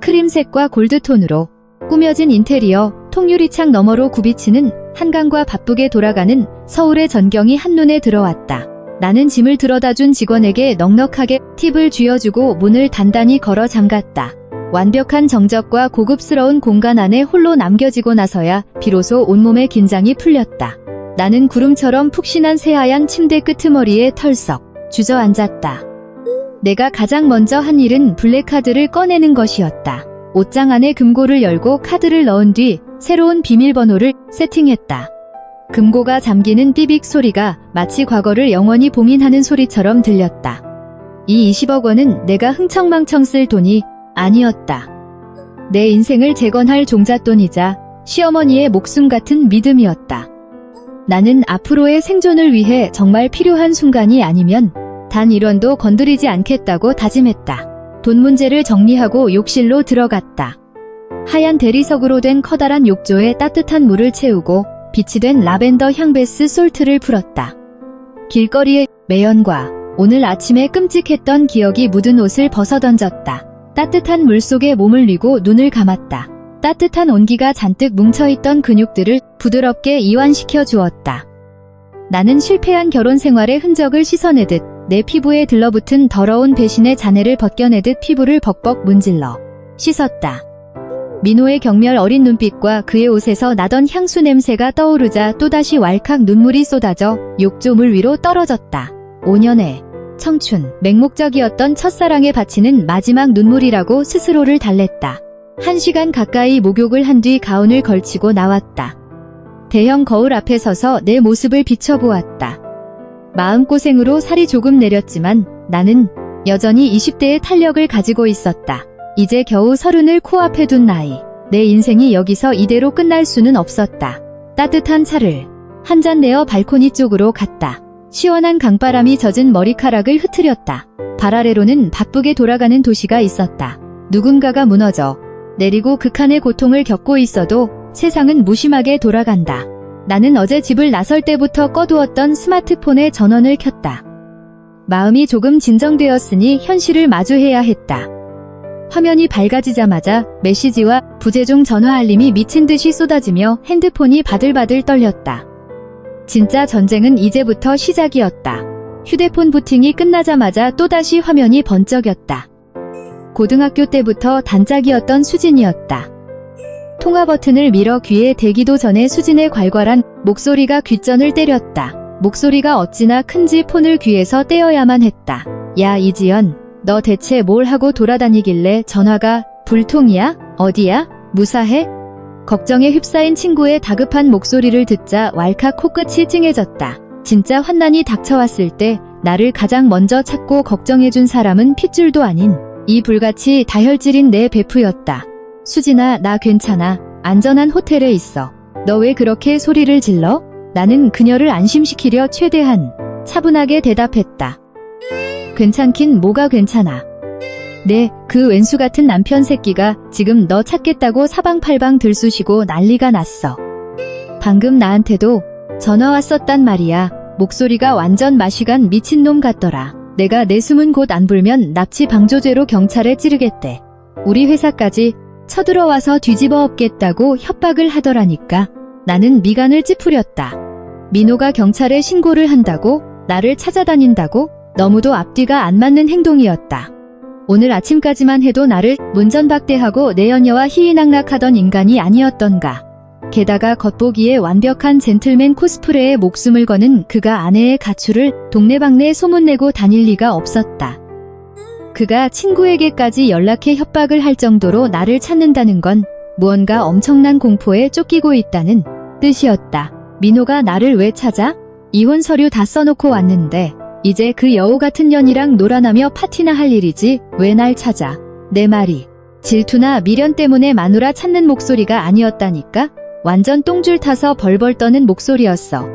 크림색과 골드톤으로 꾸며진 인테리어, 통유리창 너머로 굽이치는 한강과 바쁘게 돌아가는 서울의 전경이 한눈에 들어왔다. 나는 짐을 들어다준 직원에게 넉넉하게 팁을 쥐어주고 문을 단단히 걸어 잠갔다. 완벽한 정적과 고급스러운 공간 안에 홀로 남겨지고 나서야 비로소 온몸의 긴장이 풀렸다. 나는 구름처럼 푹신한 새하얀 침대 끄트머리에 털썩 주저앉았다. 내가 가장 먼저 한 일은 블랙카드를 꺼내는 것이었다. 옷장 안에 금고를 열고 카드를 넣은 뒤 새로운 비밀번호를 세팅했다. 금고가 잠기는 삐빅 소리가 마치 과거를 영원히 봉인하는 소리처럼 들렸다. 이 20억 원은 내가 흥청망청 쓸 돈이 아니었다. 내 인생을 재건할 종잣돈이자 시어머니의 목숨 같은 믿음이었다. 나는 앞으로의 생존을 위해 정말 필요한 순간이 아니면 단 1원도 건드리지 않겠다고 다짐했다. 돈 문제를 정리하고 욕실로 들어갔다. 하얀 대리석으로 된 커다란 욕조에 따뜻한 물을 채우고 빛이 된 라벤더 향베스 솔트를 풀었다. 길거리에 매연과 오늘 아침에 끔찍했던 기억이 묻은 옷을 벗어던졌다. 따뜻한 물속에 몸을 뉘고 눈을 감았다. 따뜻한 온기가 잔뜩 뭉쳐있던 근육들을 부드럽게 이완시켜 주었다. 나는 실패한 결혼 생활의 흔적을 씻어내듯 내 피부에 들러붙은 더러운 배신의 잔해를 벗겨내듯 피부를 벅벅 문질러 씻었다. 민호의 경멸 어린 눈빛과 그의 옷에서 나던 향수 냄새가 떠오르자 또다시 왈칵 눈물이 쏟아져 욕조물 위로 떨어졌다. 5년의 청춘, 맹목적이었던 첫사랑에 바치는 마지막 눈물이라고 스스로를 달랬다. 1시간 가까이 목욕을 한 뒤 가운을 걸치고 나왔다. 대형 거울 앞에 서서 내 모습을 비춰보았다. 마음고생으로 살이 조금 내렸지만 나는 여전히 20대의 탄력을 가지고 있었다. 이제 겨우 30을 코앞에 둔 나이. 내 인생이 여기서 이대로 끝날 수는 없었다. 따뜻한 차를 한 잔 내어 발코니 쪽으로 갔다. 시원한 강바람이 젖은 머리카락을 흐트렸다. 발 아래로는 바쁘게 돌아가는 도시가 있었다. 누군가가 무너져 내리고 극한의 고통을 겪고 있어도 세상은 무심하게 돌아간다. 나는 어제 집을 나설 때부터 꺼두었던 스마트폰에 전원을 켰다. 마음이 조금 진정되었으니 현실을 마주해야 했다. 화면이 밝아지자마자 메시지와 부재중 전화 알림이 미친 듯이 쏟아지며 핸드폰이 바들바들 떨렸다. 진짜 전쟁은 이제부터 시작이었다. 휴대폰 부팅이 끝나자마자 또다시 화면이 번쩍였다. 고등학교 때부터 단짝이었던 수진이었다. 통화 버튼을 밀어 귀에 대기도 전에 수진의 괄괄한 목소리가 귓전을 때렸다. 목소리가 어찌나 큰지 폰을 귀에서 떼어야만 했다. 야 이지연, 너 대체 뭘 하고 돌아다니길래 전화가 불통이야? 어디야? 무사해? 걱정에 휩싸인 친구의 다급한 목소리를 듣자 왈칵 코끝이 찡해졌다. 진짜 환난이 닥쳐왔을 때 나를 가장 먼저 찾고 걱정해준 사람은 핏줄도 아닌 이 불같이 다혈질인 내 베프였다. 수진아, 나 괜찮아. 안전한 호텔에 있어. 너 왜 그렇게 소리를 질러? 나는 그녀를 안심시키려 최대한 차분하게 대답했다. 괜찮긴 뭐가 괜찮아. 네, 그 왼수 같은 남편 새끼가 지금 너 찾겠다고 사방팔방 들쑤시고 난리가 났어. 방금 나한테도 전화 왔었단 말이야. 목소리가 완전 마시간 미친놈 같더라. 내가 내 숨은 곧 안 불면 납치 방조죄로 경찰에 찌르겠대. 우리 회사까지 쳐들어와서 뒤집어 엎겠다고 협박을 하더라니까. 나는 미간을 찌푸렸다. 민호가 경찰에 신고를 한다고? 나를 찾아다닌다고? 너무도 앞뒤가 안 맞는 행동이었다. 오늘 아침까지만 해도 나를 문전박대하고 내연녀와 희희낙낙하던 인간이 아니었던가. 게다가 겉보기에 완벽한 젠틀맨 코스프레에 목숨을 거는 그가 아내의 가출을 동네방네 소문내고 다닐 리가 없었다. 그가 친구에게까지 연락해 협박을 할 정도로 나를 찾는다는 건 무언가 엄청난 공포에 쫓기고 있다는 뜻이었다. 민호가 나를 왜 찾아? 이혼 서류 다 써놓고 왔는데 이제 그 여우 같은 년이랑 놀아나며 파티나 할 일이지 왜 날 찾아? 내 말이 질투나 미련 때문에 마누라 찾는 목소리가 아니었다니까? 완전 똥줄 타서 벌벌 떠는 목소리였어.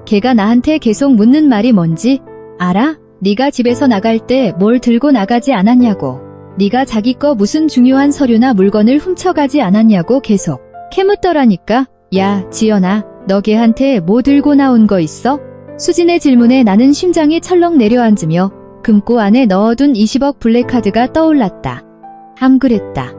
걔가 나한테 계속 묻는 말이 뭔지 알아? 네가 집에서 나갈 때 뭘 들고 나가지 않았냐고. 네가 자기 거 무슨 중요한 서류나 물건을 훔쳐가지 않았냐고 계속 캐묻더라니까. 야, 지연아, 너 걔한테 뭐 들고 나온 거 있어? 수진의 질문에 나는 심장이 철렁 내려앉으며 금고 안에 넣어둔 20억 블랙카드가 떠올랐다. 함그랬다.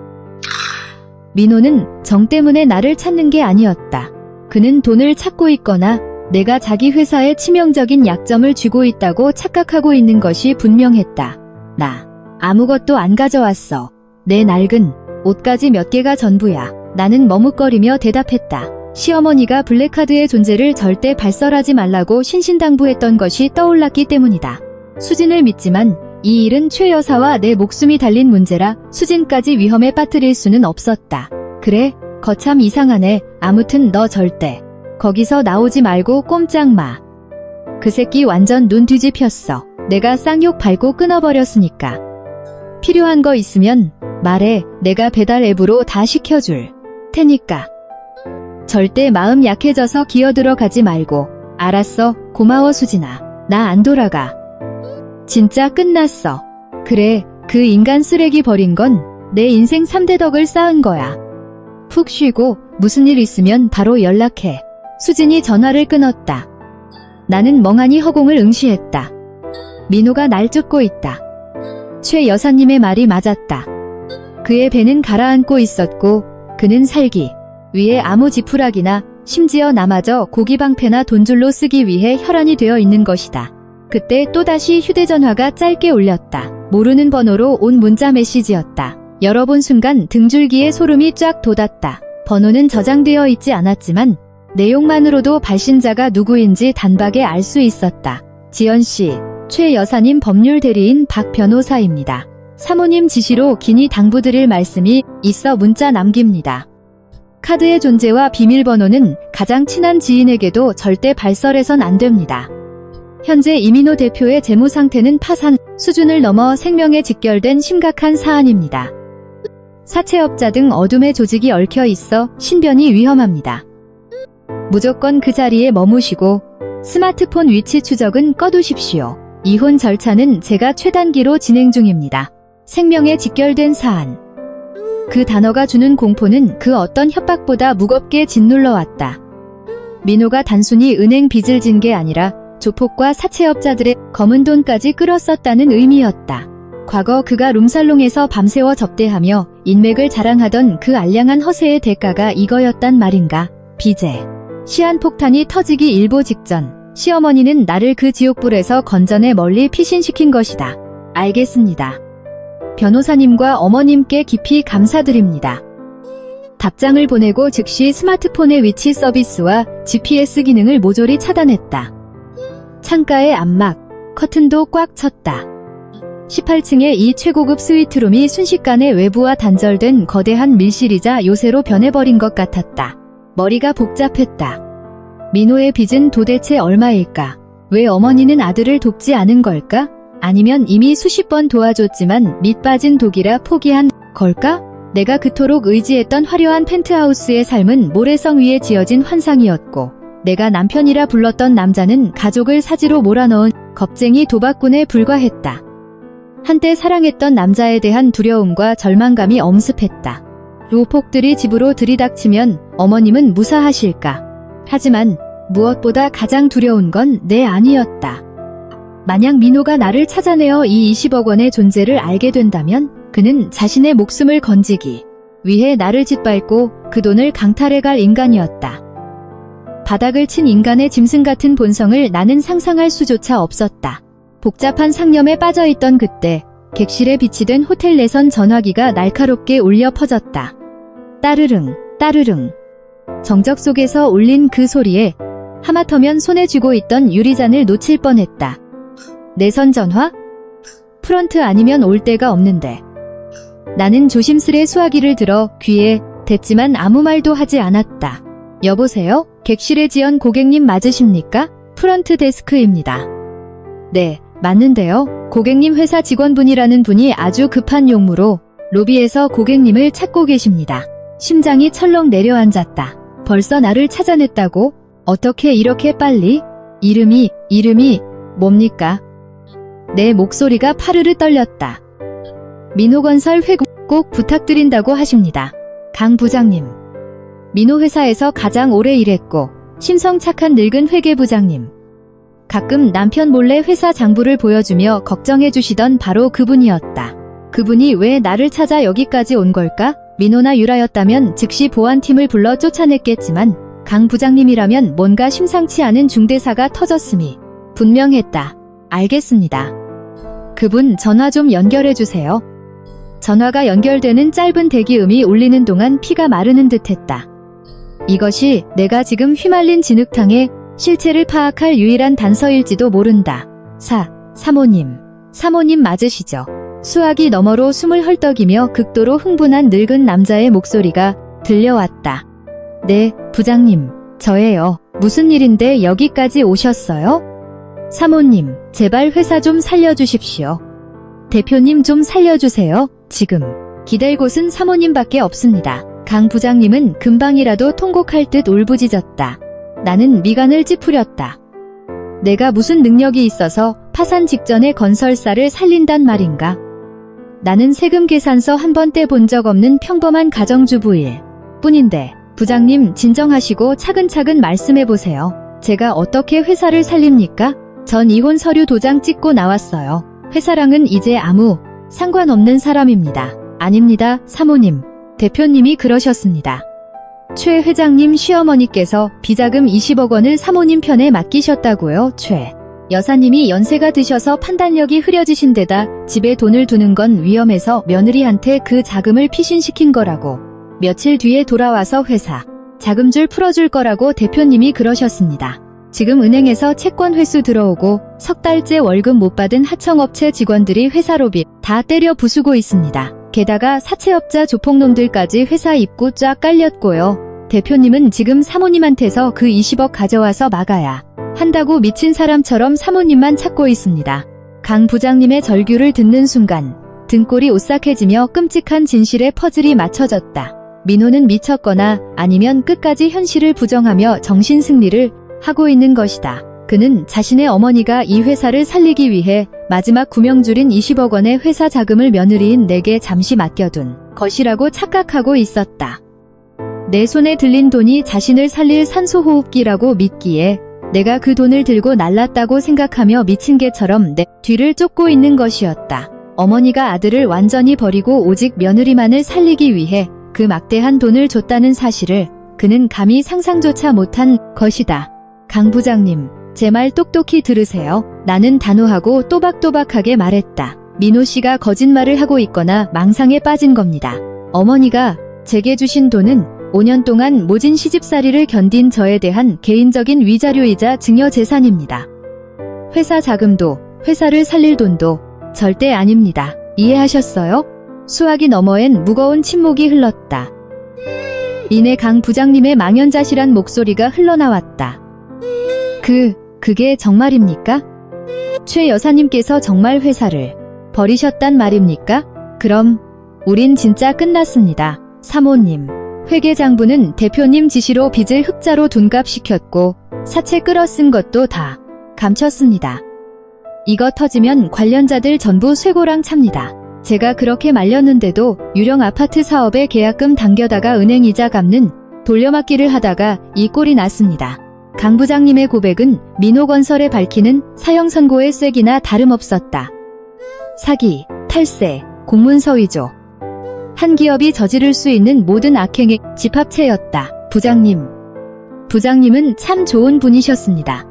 민호는 정 때문에 나를 찾는 게 아니었다. 그는 돈을 찾고 있거나 내가 자기 회사에 치명적인 약점을 쥐고 있다고 착각하고 있는 것이 분명했다. 나 아무것도 안 가져왔어. 내 낡은 옷까지 몇 개가 전부야. 나는 머뭇거리며 대답했다. 시어머니가 블랙카드의 존재를 절대 발설하지 말라고 신신당부했던 것이 떠올랐기 때문이다. 수진을 믿지만 이 일은 최 여사와 내 목숨이 달린 문제라 수진까지 위험에 빠뜨릴 수는 없었다. 그래, 거참 이상하네. 아무튼 너 절대 거기서 나오지 말고 꼼짝 마. 그 새끼 완전 눈 뒤집혔어. 내가 쌍욕 밟고 끊어버렸으니까. 필요한 거 있으면 말해. 내가 배달 앱으로 다 시켜줄 테니까. 절대 마음 약해져서 기어들어 가지 말고. 알았어. 고마워 수진아. 나 안 돌아가. 진짜 끝났어. 그래, 그 인간 쓰레기 버린 건 내 인생 3대 덕을 쌓은 거야. 푹 쉬고 무슨 일 있으면 바로 연락해. 수진이 전화를 끊었다. 나는 멍하니 허공을 응시했다. 민호가 날 쫓고 있다. 최 여사님의 말이 맞았다. 그의 배는 가라앉고 있었고 그는 살기 위해 아무 지푸라기나 심지어 나마저 고기방패나 돈줄로 쓰기 위해 혈안이 되어 있는 것이다. 그때 또다시 휴대전화가 짧게 울렸다. 모르는 번호로 온 문자 메시지였다. 열어본 순간 등줄기에 소름이 쫙 돋았다. 번호는 저장되어 있지 않았지만 내용만으로도 발신자가 누구인지 단박에 알 수 있었다. 지연씨, 최 여사님 법률 대리인 박 변호사입니다. 사모님 지시로 긴히 당부드릴 말씀이 있어 문자 남깁니다. 카드의 존재와 비밀번호는 가장 친한 지인에게도 절대 발설해선 안 됩니다. 현재 이민호 대표의 재무 상태는 파산 수준을 넘어 생명에 직결된 심각한 사안입니다. 사채업자 등 어둠의 조직이 얽혀 있어 신변이 위험합니다. 무조건 그 자리에 머무시고 스마트폰 위치 추적은 꺼두십시오. 이혼 절차는 제가 최단기로 진행 중입니다. 생명에 직결된 사안. 그 단어가 주는 공포는 그 어떤 협박보다 무겁게 짓눌러 왔다. 민호가 단순히 은행 빚을 진 게 아니라 조폭과 사채업자들의 검은 돈까지 끌었었다는 의미였다. 과거 그가 룸살롱에서 밤새워 접대하며 인맥을 자랑하던 그 알량한 허세의 대가가 이거였단 말인가. 비제. 시한폭탄이 터지기 일보 직전 시어머니는 나를 그 지옥불에서 건져내 멀리 피신시킨 것이다. 알겠습니다. 변호사님과 어머님께 깊이 감사드립니다. 답장을 보내고 즉시 스마트폰의 위치 서비스와 GPS 기능을 모조리 차단했다. 창가의 암막, 커튼도 꽉 쳤다. 18층의 이 최고급 스위트룸이 순식간에 외부와 단절된 거대한 밀실이자 요새로 변해버린 것 같았다. 머리가 복잡했다. 민호의 빚은 도대체 얼마일까? 왜 어머니는 아들을 돕지 않은 걸까? 아니면 이미 수십 번 도와줬지만 밑빠진 독이라 포기한 걸까? 내가 그토록 의지했던 화려한 펜트하우스의 삶은 모래성 위에 지어진 환상이었고 내가 남편이라 불렀던 남자는 가족을 사지로 몰아넣은 겁쟁이 도박꾼에 불과했다. 한때 사랑했던 남자에 대한 두려움과 절망감이 엄습했다. 로폭들이 집으로 들이닥치면 어머님은 무사하실까? 하지만 무엇보다 가장 두려운 건 내 아니었다. 만약 민호가 나를 찾아내어 이 20억 원의 존재를 알게 된다면 그는 자신의 목숨을 건지기 위해 나를 짓밟고 그 돈을 강탈해갈 인간이었다. 바닥을 친 인간의 짐승 같은 본성을 나는 상상할 수조차 없었다. 복잡한 상념에 빠져있던 그때 객실에 비치된 호텔 내선 전화기가 날카롭게 울려 퍼졌다. 따르릉 따르릉. 정적 속에서 울린 그 소리에 하마터면 손에 쥐고 있던 유리잔을 놓칠 뻔했다. 내선 전화? 프런트 아니면 올 데가 없는데. 나는 조심스레 수화기를 들어 귀에 댔지만 아무 말도 하지 않았다. 여보세요? 객실의 지연 고객님 맞으십니까? 프런트 데스크입니다. 네, 맞는데요. 고객님 회사 직원분이라는 분이 아주 급한 용무로 로비에서 고객님을 찾고 계십니다. 심장이 철렁 내려앉았다. 벌써 나를 찾아냈다고? 어떻게 이렇게 빨리? 이름이 뭡니까? 내 목소리가 파르르 떨렸다. 민호건설 회국 꼭 부탁드린다고 하십니다. 강 부장님. 민호 회사에서 가장 오래 일했고 심성 착한 늙은 회계부장님. 가끔 남편 몰래 회사 장부를 보여주며 걱정해주시던 바로 그분이었다. 그분이 왜 나를 찾아 여기까지 온 걸까? 민호나 유라였다면 즉시 보안팀을 불러 쫓아냈겠지만 강 부장님이라면 뭔가 심상치 않은 중대사가 터졌음이 분명했다. 알겠습니다. 그분 전화 좀 연결해주세요. 전화가 연결되는 짧은 대기음이 울리는 동안 피가 마르는 듯했다. 이것이 내가 지금 휘말린 진흙탕의 실체를 파악할 유일한 단서일지도 모른다. 사모님 맞으시죠? 수화기 너머로 숨을 헐떡이며 극도로 흥분한 늙은 남자의 목소리가 들려왔다. 네, 부장님, 저예요. 무슨 일인데 여기까지 오셨어요? 사모님, 제발 회사 좀 살려주십시오. 대표님 좀 살려주세요. 지금 기댈 곳은 사모님밖에 없습니다. 강 부장님은 금방이라도 통곡할 듯 울부짖었다. 나는 미간을 찌푸렸다. 내가 무슨 능력이 있어서 파산 직전에 건설사를 살린단 말인가? 나는 세금 계산서 한 번 떼본 적 없는 평범한 가정주부일 뿐인데 부장님 진정하시고 차근차근 말씀해보세요. 제가 어떻게 회사를 살립니까? 전 이혼 서류 도장 찍고 나왔어요. 회사랑은 이제 아무 상관없는 사람입니다. 아닙니다, 사모님. 대표님이 그러셨습니다. 최 회장님 시어머니께서 비자금 20억 원을 사모님 편에 맡기셨다고요. 최 여사님이 연세가 드셔서 판단력이 흐려지신 데다 집에 돈을 두는 건 위험해서 며느리한테 그 자금을 피신시킨 거라고. 며칠 뒤에 돌아와서 회사 자금줄 풀어줄 거라고 대표님이 그러셨습니다. 지금 은행에서 채권 회수 들어오고 석 달째 월급 못 받은 하청업체 직원들이 회사 로비 다 때려 부수고 있습니다. 게다가 사채업자 조폭놈들까지 회사 입구 쫙 깔렸고요. 대표님은 지금 사모님한테서 그 20억 가져와서 막아야 한다고 미친 사람처럼 사모님만 찾고 있습니다. 강 부장님의 절규를 듣는 순간 등골이 오싹해지며 끔찍한 진실의 퍼즐이 맞춰졌다. 민호는 미쳤거나 아니면 끝까지 현실을 부정하며 정신승리를 하고 있는 것이다. 그는 자신의 어머니가 이 회사를 살리기 위해 마지막 구명줄인 20억 원의 회사 자금을 며느리인 내게 잠시 맡겨둔 것이라고 착각하고 있었다. 내 손에 들린 돈이 자신을 살릴 산소호흡기라고 믿기에 내가 그 돈을 들고 날랐다고 생각하며 미친 개처럼 내 뒤를 쫓고 있는 것이었다. 어머니가 아들을 완전히 버리고 오직 며느리만을 살리기 위해 그 막대한 돈을 줬다는 사실을 그는 감히 상상조차 못한 것이다. 강 부장님, 제 말 똑똑히 들으세요. 나는 단호하고 또박또박하게 말했다. 민호 씨가 거짓말을 하고 있거나 망상에 빠진 겁니다. 어머니가 제게 주신 돈은 5년 동안 모진 시집살이를 견딘 저에 대한 개인적인 위자료이자 증여재산입니다. 회사 자금도, 회사를 살릴 돈도 절대 아닙니다. 이해하셨어요? 수화기 너머엔 무거운 침묵이 흘렀다. 이내 강 부장님의 망연자실한 목소리가 흘러나왔다. 그게 정말입니까? 최 여사님께서 정말 회사를 버리셨단 말입니까? 그럼 우린 진짜 끝났습니다. 사모님, 회계장부는 대표님 지시로 빚을 흑자로 둔갑시켰고 사채 끌어쓴 것도 다 감췄습니다. 이거 터지면 관련자들 전부 쇠고랑 찹니다. 제가 그렇게 말렸는데도 유령 아파트 사업에 계약금 당겨다가 은행 이자 갚는 돌려막기를 하다가 이 꼴이 났습니다. 강 부장님의 고백은 민호건설에 밝히는 사형 선고의 쐐기나 다름없었다. 사기, 탈세, 공문서 위조. 한 기업이 저지를 수 있는 모든 악행의 집합체였다. 부장님은 참 좋은 분이셨습니다.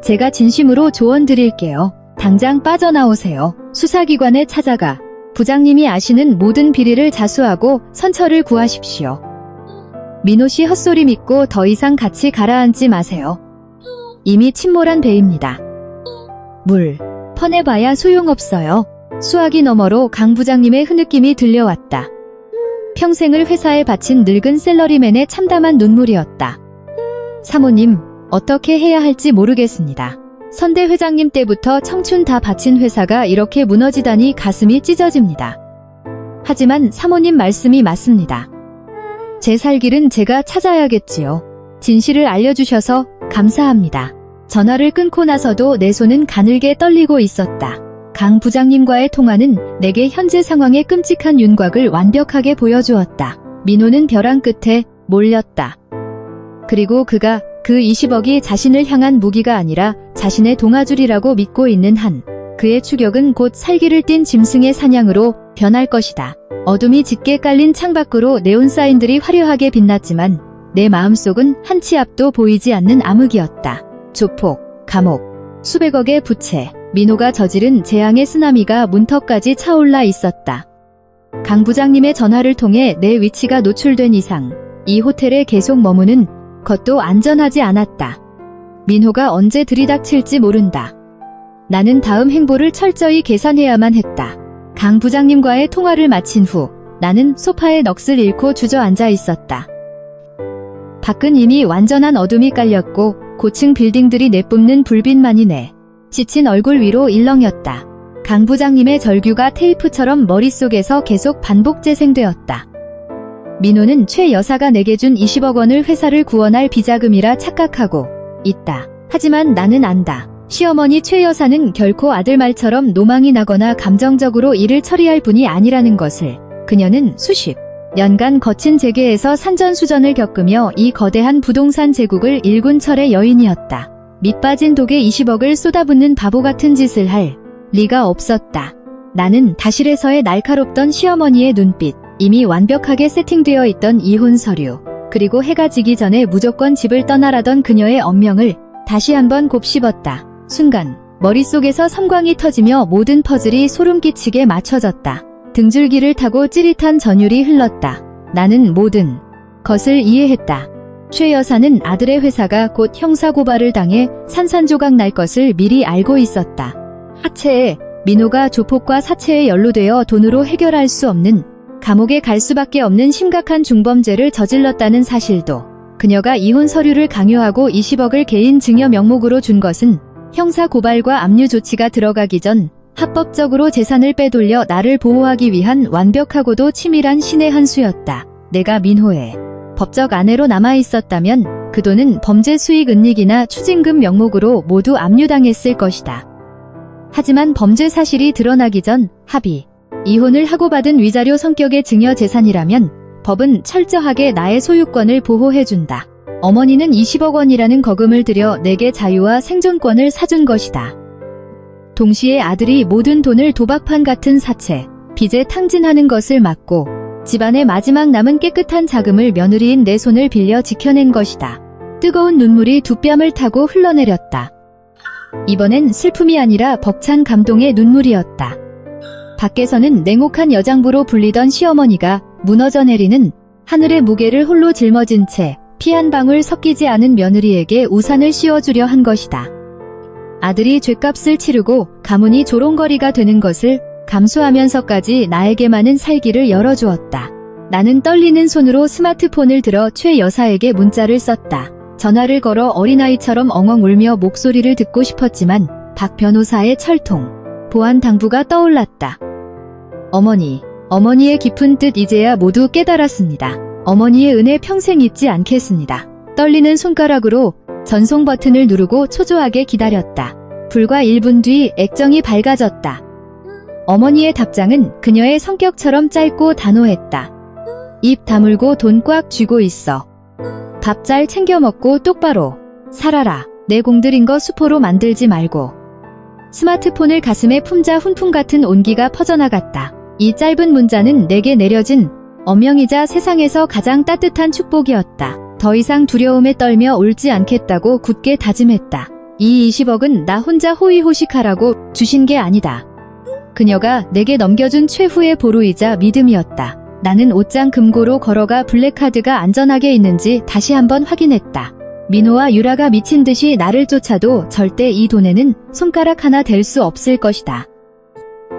제가 진심으로 조언 드릴게요. 당장 빠져나오세요. 수사기관에 찾아가 부장님이 아시는 모든 비리를 자수하고 선처를 구하십시오. 민호 씨 헛소리 믿고 더 이상 같이 가라앉지 마세요. 이미 침몰한 배입니다. 물 퍼내봐야 소용없어요. 수화기 너머로 강 부장님의 흐느낌이 들려왔다. 평생을 회사에 바친 늙은 샐러리맨의 참담한 눈물이었다. 사모님, 어떻게 해야 할지 모르겠습니다. 선대 회장님 때부터 청춘 다 바친 회사가 이렇게 무너지다니 가슴이 찢어집니다. 하지만 사모님 말씀이 맞습니다. 제 살 길은 제가 찾아야겠지요. 진실을 알려주셔서 감사합니다. 전화를 끊고 나서도 내 손은 가늘게 떨리고 있었다. 강 부장님과의 통화는 내게 현재 상황의 끔찍한 윤곽을 완벽하게 보여주었다. 민호는 벼랑 끝에 몰렸다. 그리고 그가 그 20억이 자신을 향한 무기가 아니라 자신의 동아줄이라고 믿고 있는 한 그의 추격은 곧 살기를 띤 짐승의 사냥으로 변할 것이다. 어둠이 짙게 깔린 창밖으로 네온사인들이 화려하게 빛났지만 내 마음속은 한 치 앞도 보이지 않는 암흑이었다. 조폭, 감옥, 수백억의 부채, 민호가 저지른 재앙의 쓰나미가 문턱까지 차올라 있었다. 강 부장님의 전화를 통해 내 위치가 노출된 이상 이 호텔에 계속 머무는 것도 안전하지 않았다. 민호가 언제 들이닥칠지 모른다. 나는 다음 행보를 철저히 계산해야만 했다. 강 부장님과의 통화를 마친 후 나는 소파에 넋을 잃고 주저앉아 있었다. 밖은 이미 완전한 어둠이 깔렸고 고층 빌딩들이 내뿜는 불빛만이 내 지친 얼굴 위로 일렁였다. 강 부장님의 절규가 테이프처럼 머릿속에서 계속 반복 재생되었다. 민호는 최 여사가 내게 준 20억 원을 회사를 구원할 비자금이라 착각하고 있다. 하지만 나는 안다. 시어머니 최 여사는 결코 아들 말처럼 노망이 나거나 감정적으로 일을 처리할 분이 아니라는 것을 그녀는 수십 년간 거친 재계에서 산전수전을 겪으며 이 거대한 부동산 제국을 일군 철의 여인이었다. 밑빠진 독에 20억을 쏟아붓는 바보 같은 짓을 할 리가 없었다. 나는 다실에서의 날카롭던 시어머니의 눈빛, 이미 완벽하게 세팅되어 있던 이혼 서류, 그리고 해가 지기 전에 무조건 집을 떠나라던 그녀의 엄명을 다시 한번 곱씹었다. 순간 머릿속에서 섬광이 터지며 모든 퍼즐이 소름 끼치게 맞춰졌다. 등줄기를 타고 찌릿한 전율이 흘렀다. 나는 모든 것을 이해했다. 최 여사는 아들의 회사가 곧 형사고발을 당해 산산조각 날 것을 미리 알고 있었다. 하체에 민호가 조폭과 사채에 연루되어 돈으로 해결할 수 없는 감옥에 갈 수밖에 없는 심각한 중범죄를 저질렀다는 사실도, 그녀가 이혼 서류를 강요하고 20억을 개인 증여 명목으로 준 것은 형사고발과 압류 조치가 들어가기 전 합법적으로 재산을 빼돌려 나를 보호하기 위한 완벽하고도 치밀한 신의 한 수였다. 내가 민호의 법적 아내로 남아있었다면 그 돈은 범죄 수익 은닉이나 추징금 명목으로 모두 압류당했을 것이다. 하지만 범죄 사실이 드러나기 전 합의 이혼을 하고 받은 위자료 성격의 증여 재산이라면 법은 철저하게 나의 소유권을 보호해준다. 어머니는 20억 원이라는 거금을 들여 내게 자유와 생존권을 사준 것이다. 동시에 아들이 모든 돈을 도박판 같은 사채, 빚에 탕진하는 것을 막고 집안의 마지막 남은 깨끗한 자금을 며느리인 내 손을 빌려 지켜낸 것이다. 뜨거운 눈물이 두 뺨을 타고 흘러내렸다. 이번엔 슬픔이 아니라 벅찬 감동의 눈물이었다. 밖에서는 냉혹한 여장부로 불리던 시어머니가 무너져 내리는 하늘의 무게를 홀로 짊어진 채 피 한 방울 섞이지 않은 며느리에게 우산을 씌워주려 한 것이다. 아들이 죗값을 치르고 가문이 조롱거리가 되는 것을 감수하면서까지 나에게만은 살기를 열어주었다. 나는 떨리는 손으로 스마트폰을 들어 최 여사에게 문자를 썼다. 전화를 걸어 어린아이처럼 엉엉 울며 목소리를 듣고 싶었지만 박 변호사의 철통, 보안 당부가 떠올랐다. 어머니의 깊은 뜻 이제야 모두 깨달았습니다. 어머니의 은혜 평생 잊지 않겠습니다. 떨리는 손가락으로 전송 버튼을 누르고 초조하게 기다렸다. 불과 1분 뒤 액정이 밝아졌다. 어머니의 답장은 그녀의 성격처럼 짧고 단호했다. 입 다물고 돈 꽉 쥐고 있어. 밥 잘 챙겨 먹고 똑바로 살아라. 내 공들인 거 수포로 만들지 말고. 스마트폰을 가슴에 품자 훈풍 같은 온기가 퍼져나갔다. 이 짧은 문자는 내게 내려진 엄명이자 세상에서 가장 따뜻한 축복이었다. 더 이상 두려움에 떨며 울지 않겠다고 굳게 다짐했다. 이 20억은 나 혼자 호의호식하라고 주신 게 아니다. 그녀가 내게 넘겨준 최후의 보루이자 믿음이었다. 나는 옷장 금고로 걸어가 블랙카드가 안전하게 있는지 다시 한번 확인했다. 민호와 유라가 미친 듯이 나를 쫓아도 절대 이 돈에는 손가락 하나 댈 수 없을 것이다.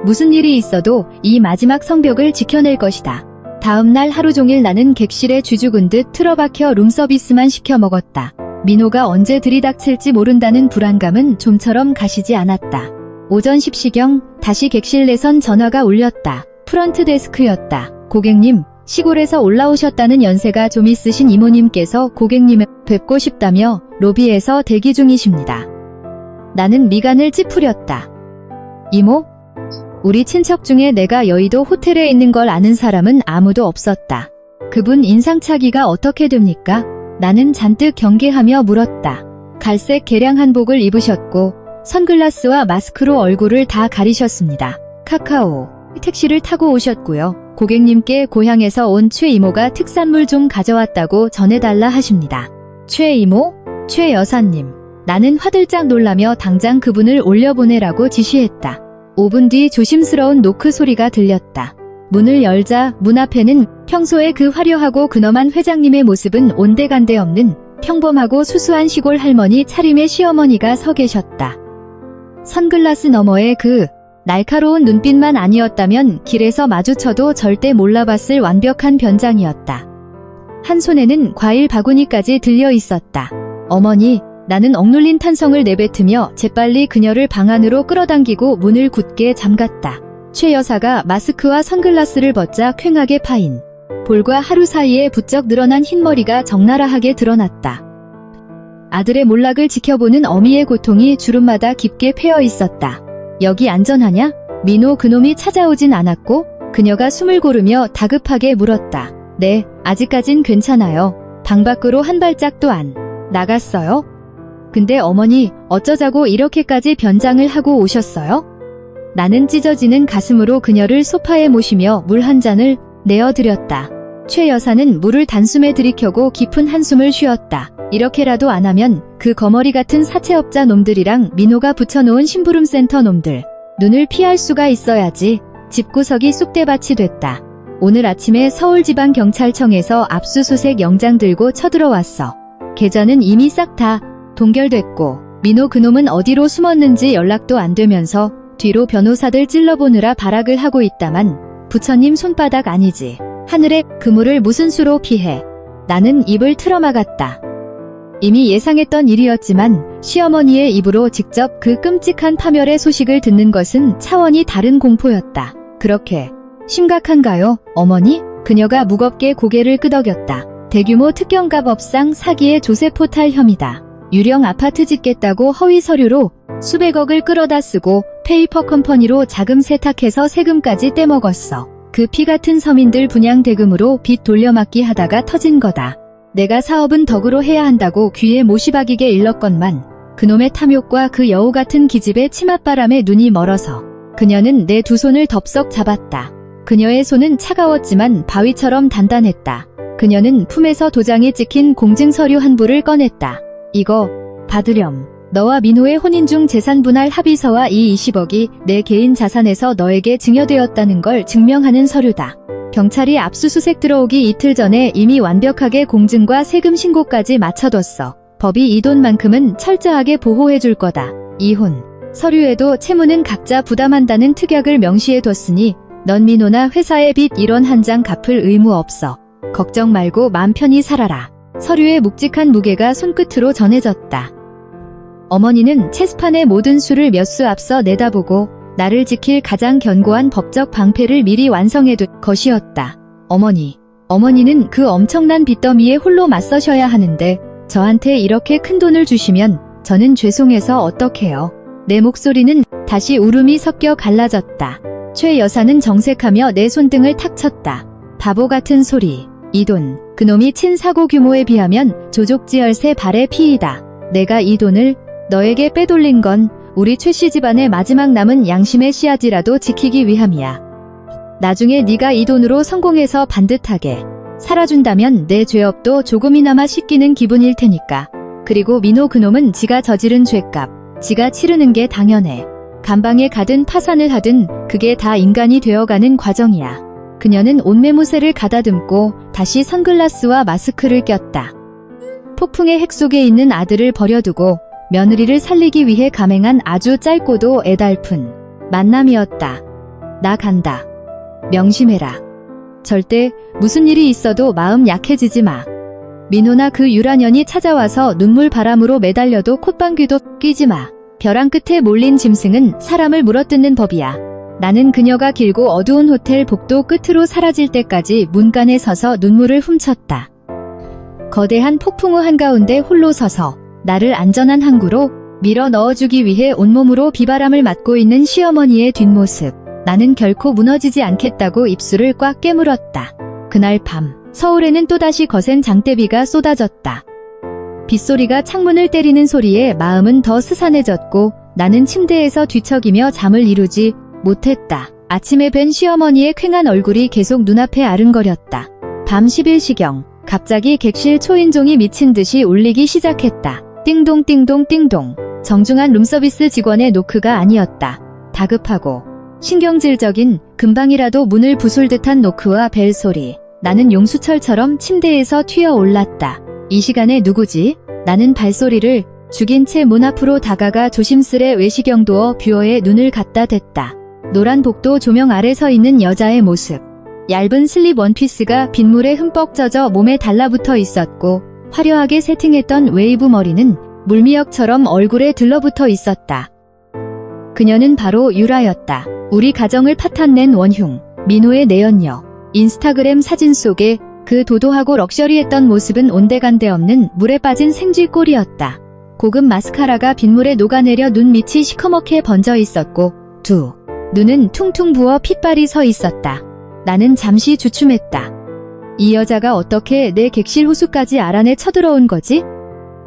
무슨 일이 있어도 이 마지막 성벽을 지켜낼 것이다. 다음 날 하루 종일 나는 객실에 쥐죽은 듯 틀어박혀 룸서비스만 시켜 먹었다. 민호가 언제 들이닥칠지 모른다는 불안감은 좀처럼 가시지 않았다. 오전 10시경 다시 객실 내선 전화가 울렸다. 프런트 데스크였다. 고객님, 시골에서 올라오셨다는 연세가 좀 있으신 이모님께서 고객님을 뵙고 싶다며 로비에서 대기 중이십니다. 나는 미간을 찌푸렸다. 이모? 우리 친척 중에 내가 여의도 호텔에 있는 걸 아는 사람은 아무도 없었다. 그분 인상착의가 어떻게 됩니까? 나는 잔뜩 경계하며 물었다. 갈색 개량 한복을 입으셨고 선글라스와 마스크로 얼굴을 다 가리셨습니다. 카카오, 택시를 타고 오셨고요. 고객님께 고향에서 온 최 이모가 특산물 좀 가져왔다고 전해달라 하십니다. 최 이모? 최 여사님. 나는 화들짝 놀라며 당장 그분을 올려보내라고 지시했다. 5분 뒤 조심스러운 노크 소리가 들렸다. 문을 열자 문 앞에는 평소에 그 화려하고 근엄한 회장님의 모습은 온데간데 없는 평범하고 수수한 시골 할머니 차림의 시어머니가 서 계셨다. 선글라스 너머의 그 날카로운 눈빛만 아니었다면 길에서 마주쳐도 절대 몰라봤을 완벽한 변장이었다. 한 손에는 과일 바구니까지 들려 있었다. 어머니, 나는 억눌린 탄성을 내뱉으며 재빨리 그녀를 방 안으로 끌어당기고 문을 굳게 잠갔다. 최 여사가 마스크와 선글라스를 벗자 퀭하게 파인 볼과 하루 사이에 부쩍 늘어난 흰머리가 적나라하게 드러났다. 아들의 몰락을 지켜보는 어미의 고통이 주름마다 깊게 패여 있었다. 여기 안전하냐? 민호 그놈이 찾아오진 않았고 그녀가 숨을 고르며 다급하게 물었다. 네, 아직까진 괜찮아요. 방 밖으로 한 발짝도 안 나갔어요? 근데 어머니, 어쩌자고 이렇게까지 변장을 하고 오셨어요? 나는 찢어지는 가슴으로 그녀를 소파에 모시며 물 한 잔을 내어드렸다. 최 여사는 물을 단숨에 들이켜고 깊은 한숨을 쉬었다. 이렇게라도 안 하면 그 거머리 같은 사채업자 놈들이랑 민호가 붙여놓은 심부름센터 놈들 눈을 피할 수가 있어야지. 집구석이 쑥대밭이 됐다. 오늘 아침에 서울지방경찰청에서 압수수색 영장 들고 쳐들어왔어. 계좌는 이미 싹 다 동결됐고 민호 그놈은 어디로 숨었는지 연락도 안 되면서 뒤로 변호사들 찔러보느라 발악을 하고 있다만 부처님 손바닥 아니지. 하늘의 그물을 무슨 수로 피해. 나는 입을 틀어막았다. 이미 예상했던 일이었지만 시어머니의 입으로 직접 그 끔찍한 파멸의 소식을 듣는 것은 차원이 다른 공포였다. 그렇게 심각한가요, 어머니? 그녀가 무겁게 고개를 끄덕였다. 대규모 특경가 법상 사기의 조세 포탈 혐의다. 유령 아파트 짓겠다고 허위 서류로 수백억을 끌어다 쓰고 페이퍼 컴퍼니로 자금 세탁해서 세금까지 떼먹었어. 그 피 같은 서민들 분양 대금으로 빚 돌려막기 하다가 터진 거다. 내가 사업은 덕으로 해야 한다고 귀에 못이 박이게 일렀건만 그놈의 탐욕과 그 여우 같은 기집애 치맛바람에 눈이 멀어서 그녀는 내 두 손을 덥석 잡았다. 그녀의 손은 차가웠지만 바위처럼 단단했다. 그녀는 품에서 도장이 찍힌 공증서류 한 부를 꺼냈다. 이거 받으렴. 너와 민호의 혼인중 재산분할 합의서와 이 20억이 내 개인 자산에서 너에게 증여되었다는 걸 증명하는 서류다. 경찰이 압수수색 들어오기 이틀 전에 이미 완벽하게 공증과 세금 신고까지 마쳐뒀어. 법이 이 돈만큼은 철저하게 보호해줄 거다. 이혼. 서류에도 채무는 각자 부담한다는 특약을 명시해뒀으니 넌 민호나 회사의 빚 1원 한 장 갚을 의무 없어. 걱정 말고 맘 편히 살아라. 서류의 묵직한 무게가 손끝으로 전해졌다. 어머니는 체스판의 모든 수를 몇 수 앞서 내다보고 나를 지킬 가장 견고한 법적 방패를 미리 완성해둔 것이었다. 어머니는 그 엄청난 빚더미에 홀로 맞서셔야 하는데 저한테 이렇게 큰 돈을 주시면 저는 죄송해서 어떡해요. 내 목소리는 다시 울음이 섞여 갈라졌다. 최 여사는 정색하며 내 손등을 탁 쳤다. 바보 같은 소리. 이 돈, 그놈이 친 사고 규모에 비하면 조족지열새 발의 피이다. 내가 이 돈을 너에게 빼돌린 건 우리 최씨 집안의 마지막 남은 양심의 씨앗이라도 지키기 위함이야. 나중에 네가 이 돈으로 성공해서 반듯하게 살아준다면 내 죄업도 조금이나마 씻기는 기분일 테니까. 그리고 민호 그놈은 지가 저지른 죄값, 지가 치르는 게 당연해. 감방에 가든 파산을 하든 그게 다 인간이 되어가는 과정이야. 그녀는 옷매무새를 가다듬고 다시 선글라스와 마스크를 꼈다. 폭풍의 핵 속에 있는 아들을 버려두고 며느리를 살리기 위해 감행한 아주 짧고도 애달픈 만남이었다. 나 간다. 명심해라. 절대 무슨 일이 있어도 마음 약해지지 마. 민호나 그 유라년이 찾아와서 눈물 바람으로 매달려도 콧방귀도 끼지 마. 벼랑 끝에 몰린 짐승은 사람을 물어뜯는 법이야. 나는 그녀가 길고 어두운 호텔 복도 끝으로 사라질 때까지 문간에 서서 눈물을 훔쳤다. 거대한 폭풍우 한가운데 홀로 서서 나를 안전한 항구로 밀어 넣어주기 위해 온몸으로 비바람을 맞고 있는 시어머니의 뒷모습. 나는 결코 무너지지 않겠다고 입술을 꽉 깨물었다. 그날 밤 서울에는 또다시 거센 장대비가 쏟아졌다. 빗소리가 창문을 때리는 소리에 마음은 더 스산해졌고 나는 침대에서 뒤척이며 잠을 이루지 못했다. 아침에 뵌 시어머니의 퀭한 얼굴이 계속 눈앞에 아른거렸다. 밤 11시경 갑자기 객실 초인종이 미친 듯이 울리기 시작했다. 띵동 띵동 띵동. 정중한 룸서비스 직원의 노크가 아니었다. 다급하고 신경질적인 금방이라도 문을 부술 듯한 노크와 벨 소리. 나는 용수철처럼 침대에서 튀어 올랐다. 이 시간에 누구지? 나는 발소리를 죽인 채 문 앞으로 다가가 조심스레 외시경도어 뷰어에 눈을 갖다 댔다. 노란 복도 조명 아래 서 있는 여자의 모습. 얇은 슬립 원피스가 빗물에 흠뻑 젖어 몸에 달라붙어 있었고 화려하게 세팅했던 웨이브 머리는 물미역처럼 얼굴에 들러붙어 있었다. 그녀는 바로 유라였다. 우리 가정을 파탄낸 원흉, 민호의 내연녀. 인스타그램 사진 속에 그 도도하고 럭셔리했던 모습은 온데간데 없는 물에 빠진 생쥐꼴이었다. 고급 마스카라가 빗물에 녹아내려 눈 밑이 시커멓게 번져 있었고 두 눈은 퉁퉁 부어 핏발이 서 있었다. 나는 잠시 주춤했다. 이 여자가 어떻게 내 객실 호수까지 알아내 쳐들어온 거지?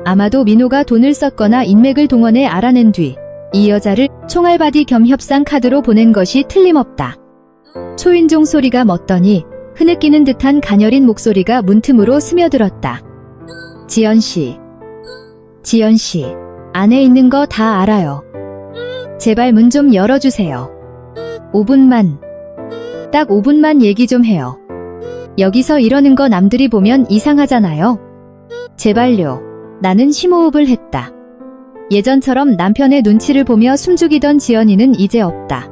아마도 민호가 돈을 썼거나 인맥을 동원해 알아낸 뒤 이 여자를 총알바디 겸 협상 카드로 보낸 것이 틀림없다. 초인종 소리가 멎더니 흐느끼는 듯한 가녀린 목소리가 문틈으로 스며들었다. 지연씨. 지연씨. 안에 있는 거 다 알아요. 제발 문 좀 열어주세요. 5분만. 딱 5분만 얘기 좀 해요. 여기서 이러는 거 남들이 보면 이상하잖아요. 제발요. 나는 심호흡을 했다. 예전처럼 남편의 눈치를 보며 숨죽이던 지연이는 이제 없다.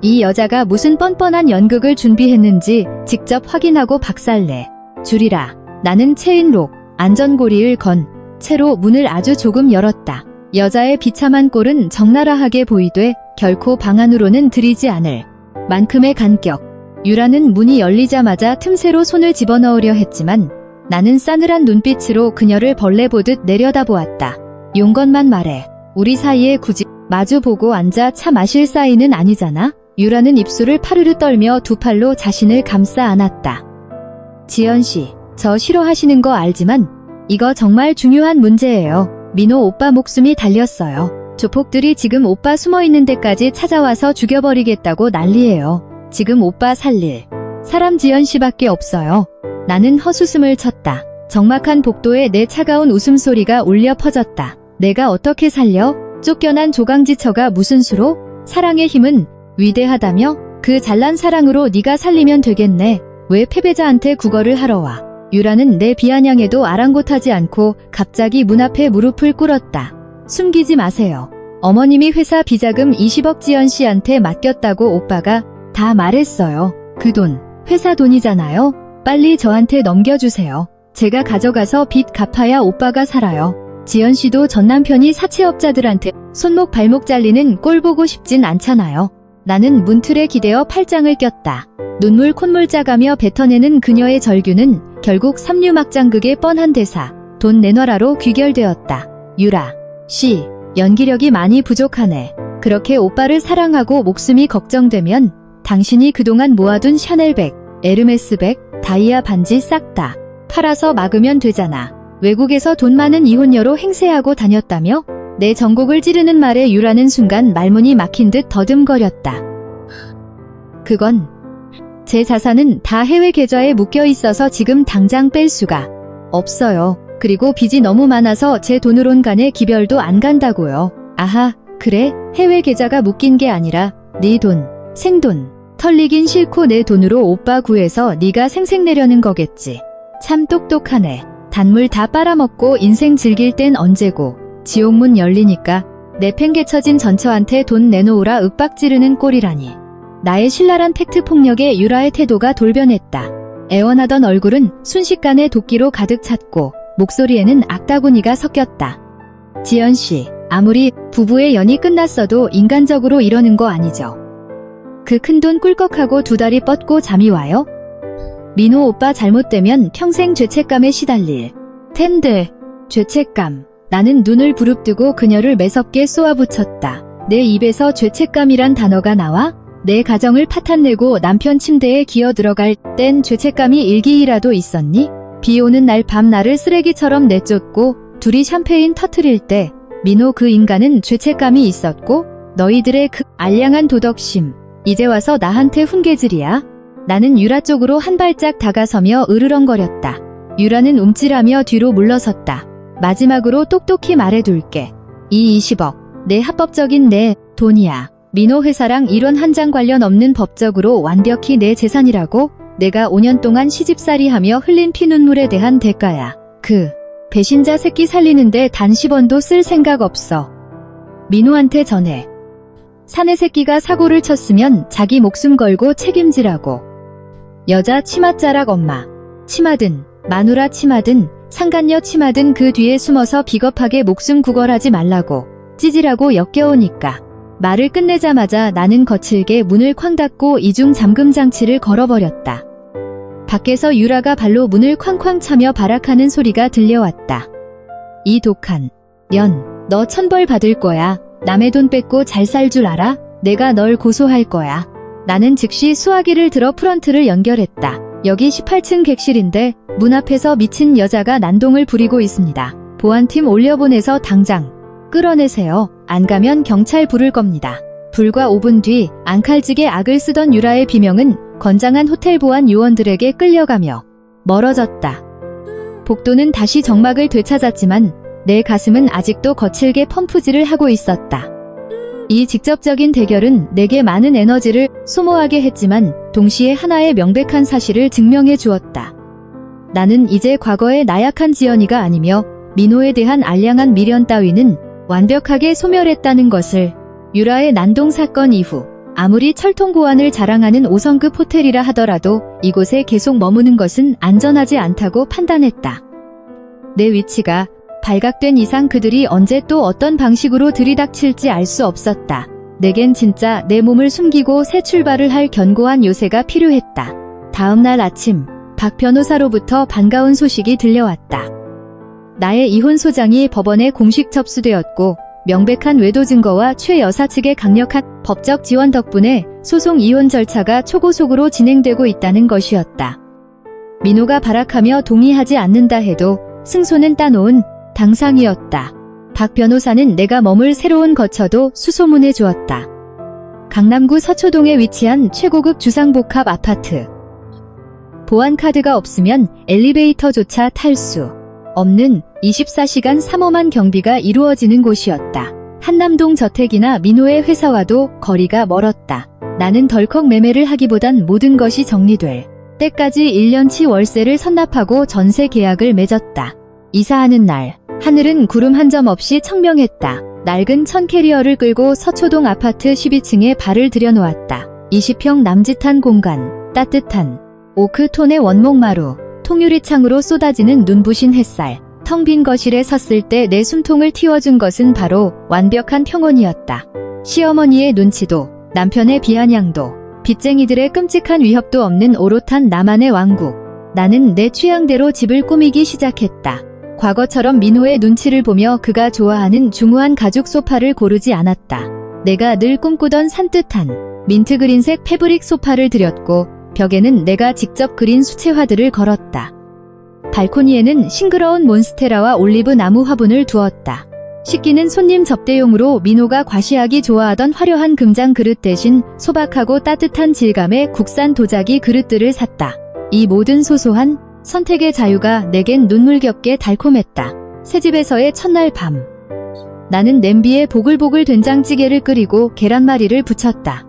이 여자가 무슨 뻔뻔한 연극을 준비했는지 직접 확인하고 박살내. 줄이라. 나는 체인록, 안전고리를 건 채로 문을 아주 조금 열었다. 여자의 비참한 꼴은 적나라하게 보이되 결코 방 안으로는 들이지 않을 만큼의 간격. 유라는 문이 열리자마자 틈새로 손을 집어넣으려 했지만 나는 싸늘한 눈빛으로 그녀를 벌레 보듯 내려다보았다. 용건만 말해. 우리 사이에 굳이 마주보고 앉아 차 마실 사이는 아니잖아. 유라는 입술을 파르르 떨며 두 팔로 자신을 감싸 안았다. 지연씨, 저 싫어하시는 거 알지만 이거 정말 중요한 문제예요. 민호 오빠 목숨이 달렸어요. 조폭들이 지금 오빠 숨어있는 데까지 찾아와서 죽여버리겠다고 난리예요. 지금 오빠 살릴 사람 지연씨밖에 없어요. 나는 헛웃음을 쳤다. 적막한 복도에 내 차가운 웃음소리가 울려 퍼졌다. 내가 어떻게 살려? 쫓겨난 조강지처가 무슨 수로? 사랑의 힘은 위대하다며? 그 잘난 사랑으로 네가 살리면 되겠네. 왜 패배자한테 구걸을 하러 와? 유라는 내 비아냥에도 아랑곳하지 않고 갑자기 문 앞에 무릎을 꿇었다. 숨기지 마세요. 어머님이 회사 비자금 20억 지연씨한테 맡겼다고 오빠가 다 말했어요. 그 돈, 회사 돈이잖아요. 빨리 저한테 넘겨주세요. 제가 가져가서 빚 갚아야 오빠가 살아요. 지연씨도 전 남편이 사채업자들한테 손목 발목 잘리는 꼴 보고 싶진 않잖아요. 나는 문틀에 기대어 팔짱을 꼈다. 눈물 콧물 짜가며 뱉어내는 그녀의 절규는 결국 삼류막장극의 뻔한 대사, 돈 내놔라로 귀결되었다. 유라 씨, 연기력이 많이 부족하네. 그렇게 오빠를 사랑하고 목숨이 걱정되면 당신이 그동안 모아둔 샤넬백, 에르메스백, 다이아 반지 싹 다 팔아서 막으면 되잖아. 외국에서 돈 많은 이혼녀로 행세하고 다녔다며? 내 전곡을 찌르는 말에 유라는 순간 말문이 막힌 듯 더듬거렸다. 그건 제 자산은 다 해외 계좌에 묶여 있어서 지금 당장 뺄 수가 없어요. 그리고 빚이 너무 많아서 제 돈으론 간에 기별도 안 간다고요. 아하, 그래? 해외 계좌가 묶인 게 아니라 네 돈, 생돈. 털리긴 싫고 내 돈으로 오빠 구해서 네가 생색내려는 거겠지. 참 똑똑하네. 단물 다 빨아먹고 인생 즐길 땐 언제고. 지옥문 열리니까 내팽개쳐진 전처한테 돈 내놓으라 윽박지르는 꼴이라니. 나의 신랄한 팩트 폭력에 유라의 태도가 돌변했다. 애원하던 얼굴은 순식간에 도끼로 가득 찼고 목소리에는 악다구니가 섞였다. 지연씨, 아무리 부부의 연이 끝났어도 인간적으로 이러는 거 아니죠. 그 큰돈 꿀꺽하고 두 다리 뻗고 잠이 와요? 민호 오빠 잘못되면 평생 죄책감에 시달릴 텐데. 죄책감. 나는 눈을 부릅뜨고 그녀를 매섭게 쏘아붙였다. 내 입에서 죄책감이란 단어가 나와? 내 가정을 파탄내고 남편 침대에 기어 들어갈 땐 죄책감이 일기이라도 있었니? 비 오는 날 밤 나를 쓰레기처럼 내쫓고 둘이 샴페인 터트릴 때 민호 그 인간은 죄책감이 있었고 너희들의 그 알량한 도덕심 이제 와서 나한테 훈계질이야? 나는 유라 쪽으로 한 발짝 다가서며 으르렁거렸다. 유라는 움찔하며 뒤로 물러섰다. 마지막으로 똑똑히 말해둘게. 이 20억 내 합법적인 내 돈이야. 민호 회사랑 일원 한 장 관련 없는 법적으로 완벽히 내 재산이라고. 내가 5년 동안 시집살이하며 흘린 피눈물에 대한 대가야. 그 배신자 새끼 살리는데 단 10원도 쓸 생각 없어. 민호한테 전해. 사내 새끼가 사고를 쳤으면 자기 목숨 걸고 책임지라고. 여자 치맛자락 엄마. 치마든 마누라 치마든 상간녀 치마든 그 뒤에 숨어서 비겁하게 목숨 구걸하지 말라고. 찌질하고 역겨우니까. 말을 끝내자마자 나는 거칠게 문을 쾅 닫고 이중 잠금 장치를 걸어버렸다. 밖에서 유라가 발로 문을 쾅쾅 차며 발악하는 소리가 들려왔다. 이 독한 년, 너 천벌 받을 거야. 남의 돈 뺏고 잘 살 줄 알아? 내가 널 고소할 거야. 나는 즉시 수화기를 들어 프런트를 연결했다. 여기 18층 객실인데 문 앞에서 미친 여자가 난동을 부리고 있습니다. 보안팀 올려보내서 당장 끌어내세요. 안 가면 경찰 부를 겁니다. 불과 5분 뒤 앙칼지게 악을 쓰던 유라의 비명은 건장한 호텔 보안 요원들에게 끌려가며 멀어졌다. 복도는 다시 정막을 되찾았지만 내 가슴은 아직도 거칠게 펌프질을 하고 있었다. 이 직접적인 대결은 내게 많은 에너지를 소모하게 했지만 동시에 하나의 명백한 사실을 증명해 주었다. 나는 이제 과거의 나약한 지연이가 아니며 민호에 대한 알량한 미련 따위는 완벽하게 소멸했다는 것을. 유라의 난동 사건 이후 아무리 철통보안을 자랑하는 5성급 호텔이라 하더라도 이곳에 계속 머무는 것은 안전하지 않다고 판단했다. 내 위치가 발각된 이상 그들이 언제 또 어떤 방식으로 들이닥칠지 알 수 없었다. 내겐 진짜 내 몸을 숨기고 새 출발을 할 견고한 요새가 필요했다. 다음 날 아침 박 변호사로부터 반가운 소식이 들려왔다. 나의 이혼 소장이 법원에 공식 접수되었고 명백한 외도 증거와 최 여사 측의 강력한 법적 지원 덕분에 소송 이혼 절차가 초고속으로 진행되고 있다는 것이었다. 민호가 발악하며 동의하지 않는다 해도 승소는 따놓은 당상이었다. 박 변호사는 내가 머물 새로운 거처도 수소문해 주었다. 강남구 서초동에 위치한 최고급 주상복합 아파트. 보안카드가 없으면 엘리베이터조차 탈 수 없는 24시간 3호만 경비가 이루어지는 곳이었다. 한남동 저택이나 민호의 회사와도 거리가 멀었다. 나는 덜컥 매매를 하기보단 모든 것이 정리될 때까지 1년치 월세를 선납하고 전세 계약을 맺었다. 이사하는 날 하늘은 구름 한 점 없이 청명했다. 낡은 천캐리어를 끌고 서초동 아파트 12층에 발을 들여놓았다. 20평 남짓한 공간, 따뜻한 오크톤의 원목마루, 통유리창으로 쏟아지는 눈부신 햇살, 텅 빈 거실에 섰을 때 내 숨통을 틔워준 것은 바로 완벽한 평온이었다. 시어머니의 눈치도, 남편의 비아냥도, 빚쟁이들의 끔찍한 위협도 없는 오롯한 나만의 왕국. 나는 내 취향대로 집을 꾸미기 시작했다. 과거처럼 민호의 눈치를 보며 그가 좋아하는 중후한 가죽 소파를 고르지 않았다. 내가 늘 꿈꾸던 산뜻한 민트그린색 패브릭 소파를 들였고 벽에는 내가 직접 그린 수채화들을 걸었다. 발코니에는 싱그러운 몬스테라와 올리브 나무 화분을 두었다. 식기는 손님 접대용으로 민호가 과시하기 좋아하던 화려한 금장 그릇 대신 소박하고 따뜻한 질감의 국산 도자기 그릇들을 샀다. 이 모든 소소한 선택의 자유가 내겐 눈물겹게 달콤했다. 새집에서의 첫날 밤. 나는 냄비에 보글보글 된장찌개를 끓이고 계란말이를 부쳤다.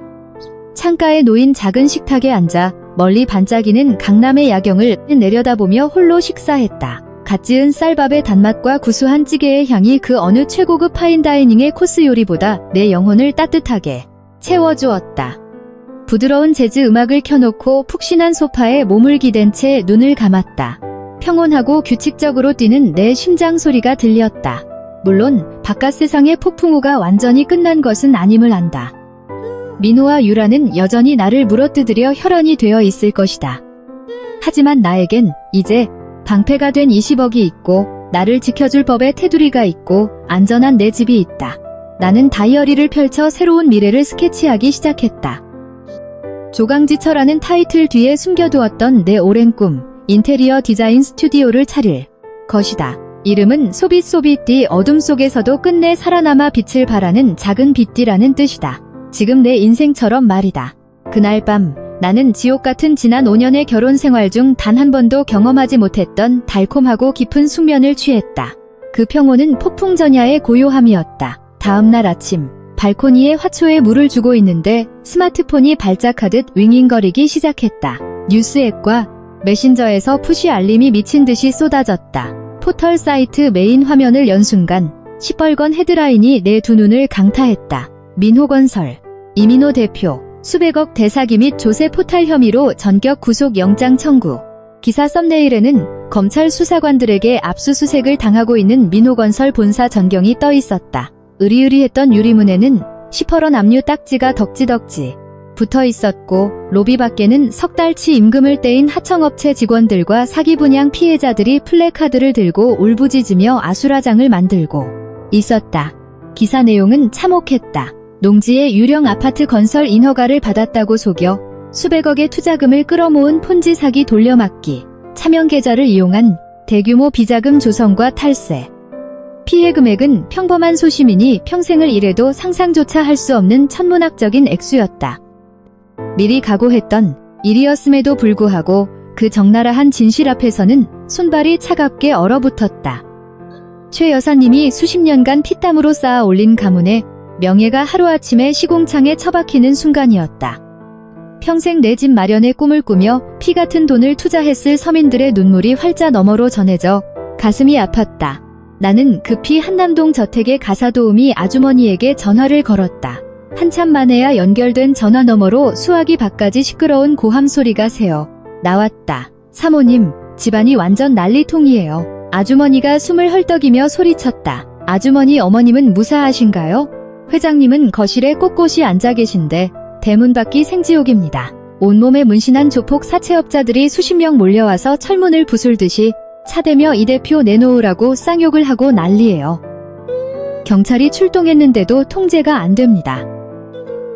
창가에 놓인 작은 식탁에 앉아 멀리 반짝이는 강남의 야경을 내려다보며 홀로 식사했다. 갓 지은 쌀밥의 단맛과 구수한 찌개의 향이 그 어느 최고급 파인다이닝의 코스 요리보다 내 영혼을 따뜻하게 채워주었다. 부드러운 재즈 음악을 켜놓고 푹신한 소파에 몸을 기댄 채 눈을 감았다. 평온하고 규칙적으로 뛰는 내 심장 소리가 들렸다. 물론 바깥 세상의 폭풍우가 완전히 끝난 것은 아님을 안다. 민호와 유라는 여전히 나를 물어뜯으려 혈안이 되어 있을 것이다. 하지만 나에겐 이제 방패가 된 20억이 있고 나를 지켜줄 법의 테두리가 있고 안전한 내 집이 있다. 나는 다이어리를 펼쳐 새로운 미래를 스케치하기 시작했다. 조강지처라는 타이틀 뒤에 숨겨두었던 내 오랜 꿈, 인테리어 디자인 스튜디오를 차릴 것이다. 이름은 소빗소빗띠, 어둠 속에서도 끝내 살아남아 빛을 발하는 작은 빛띠라는 뜻이다. 지금 내 인생처럼 말이다. 그날 밤 나는 지옥 같은 지난 5년의 결혼 생활 중 단 한 번도 경험하지 못했던 달콤하고 깊은 숙면을 취했다. 그 평온은 폭풍전야의 고요함이었다. 다음날 아침 발코니에 화초에 물을 주고 있는데 스마트폰이 발작하듯 윙윙거리기 시작했다. 뉴스 앱과 메신저에서 푸시 알림이 미친 듯이 쏟아졌다. 포털 사이트 메인 화면을 연 순간 시뻘건 헤드라인이 내 두 눈을 강타했다. 민호건설, 이민호 대표, 수백억 대사기 및 조세 포탈 혐의로 전격 구속 영장 청구. 기사 썸네일에는 검찰 수사관들에게 압수수색을 당하고 있는 민호건설 본사 전경이 떠 있었다. 으리으리했던 유리문에는 시퍼런 압류 딱지가 덕지덕지 붙어 있었고 로비 밖에는 석 달치 임금을 떼인 하청업체 직원들과 사기 분양 피해자들이 플래카드를 들고 울부짖으며 아수라장을 만들고 있었다. 기사 내용은 참혹했다. 농지의 유령 아파트 건설 인허가를 받았다고 속여 수백억의 투자금을 끌어모은 폰지 사기 돌려막기, 차명 계좌를 이용한 대규모 비자금 조성과 탈세. 피해 금액은 평범한 소시민이 평생을 일해도 상상조차 할 수 없는 천문학적인 액수였다. 미리 각오했던 일이었음에도 불구하고 그 적나라한 진실 앞에서는 손발이 차갑게 얼어붙었다. 최 여사님이 수십 년간 피땀으로 쌓아 올린 가문에 명예가 하루아침에 시공창에 처박히는 순간이었다. 평생 내 집 마련의 꿈을 꾸며 피 같은 돈을 투자했을 서민들의 눈물이 활자 너머로 전해져 가슴이 아팠다. 나는 급히 한남동 저택의 가사도우미 아주머니에게 전화를 걸었다. 한참 만에야 연결된 전화 너머로 수화기 밖까지 시끄러운 고함 소리가 새어 나왔다. 사모님, 집안이 완전 난리통이에요. 아주머니가 숨을 헐떡이며 소리쳤다. 아주머니, 어머님은 무사하신가요? 회장님은 거실에 꼿꼿이 앉아 계신데 대문 밖이 생지옥입니다. 온몸에 문신한 조폭 사채업자들이 수십 명 몰려와서 철문을 부술듯이 차대며 이 대표 내놓으라고 쌍욕을 하고 난리예요. 경찰이 출동했는데도 통제가 안 됩니다.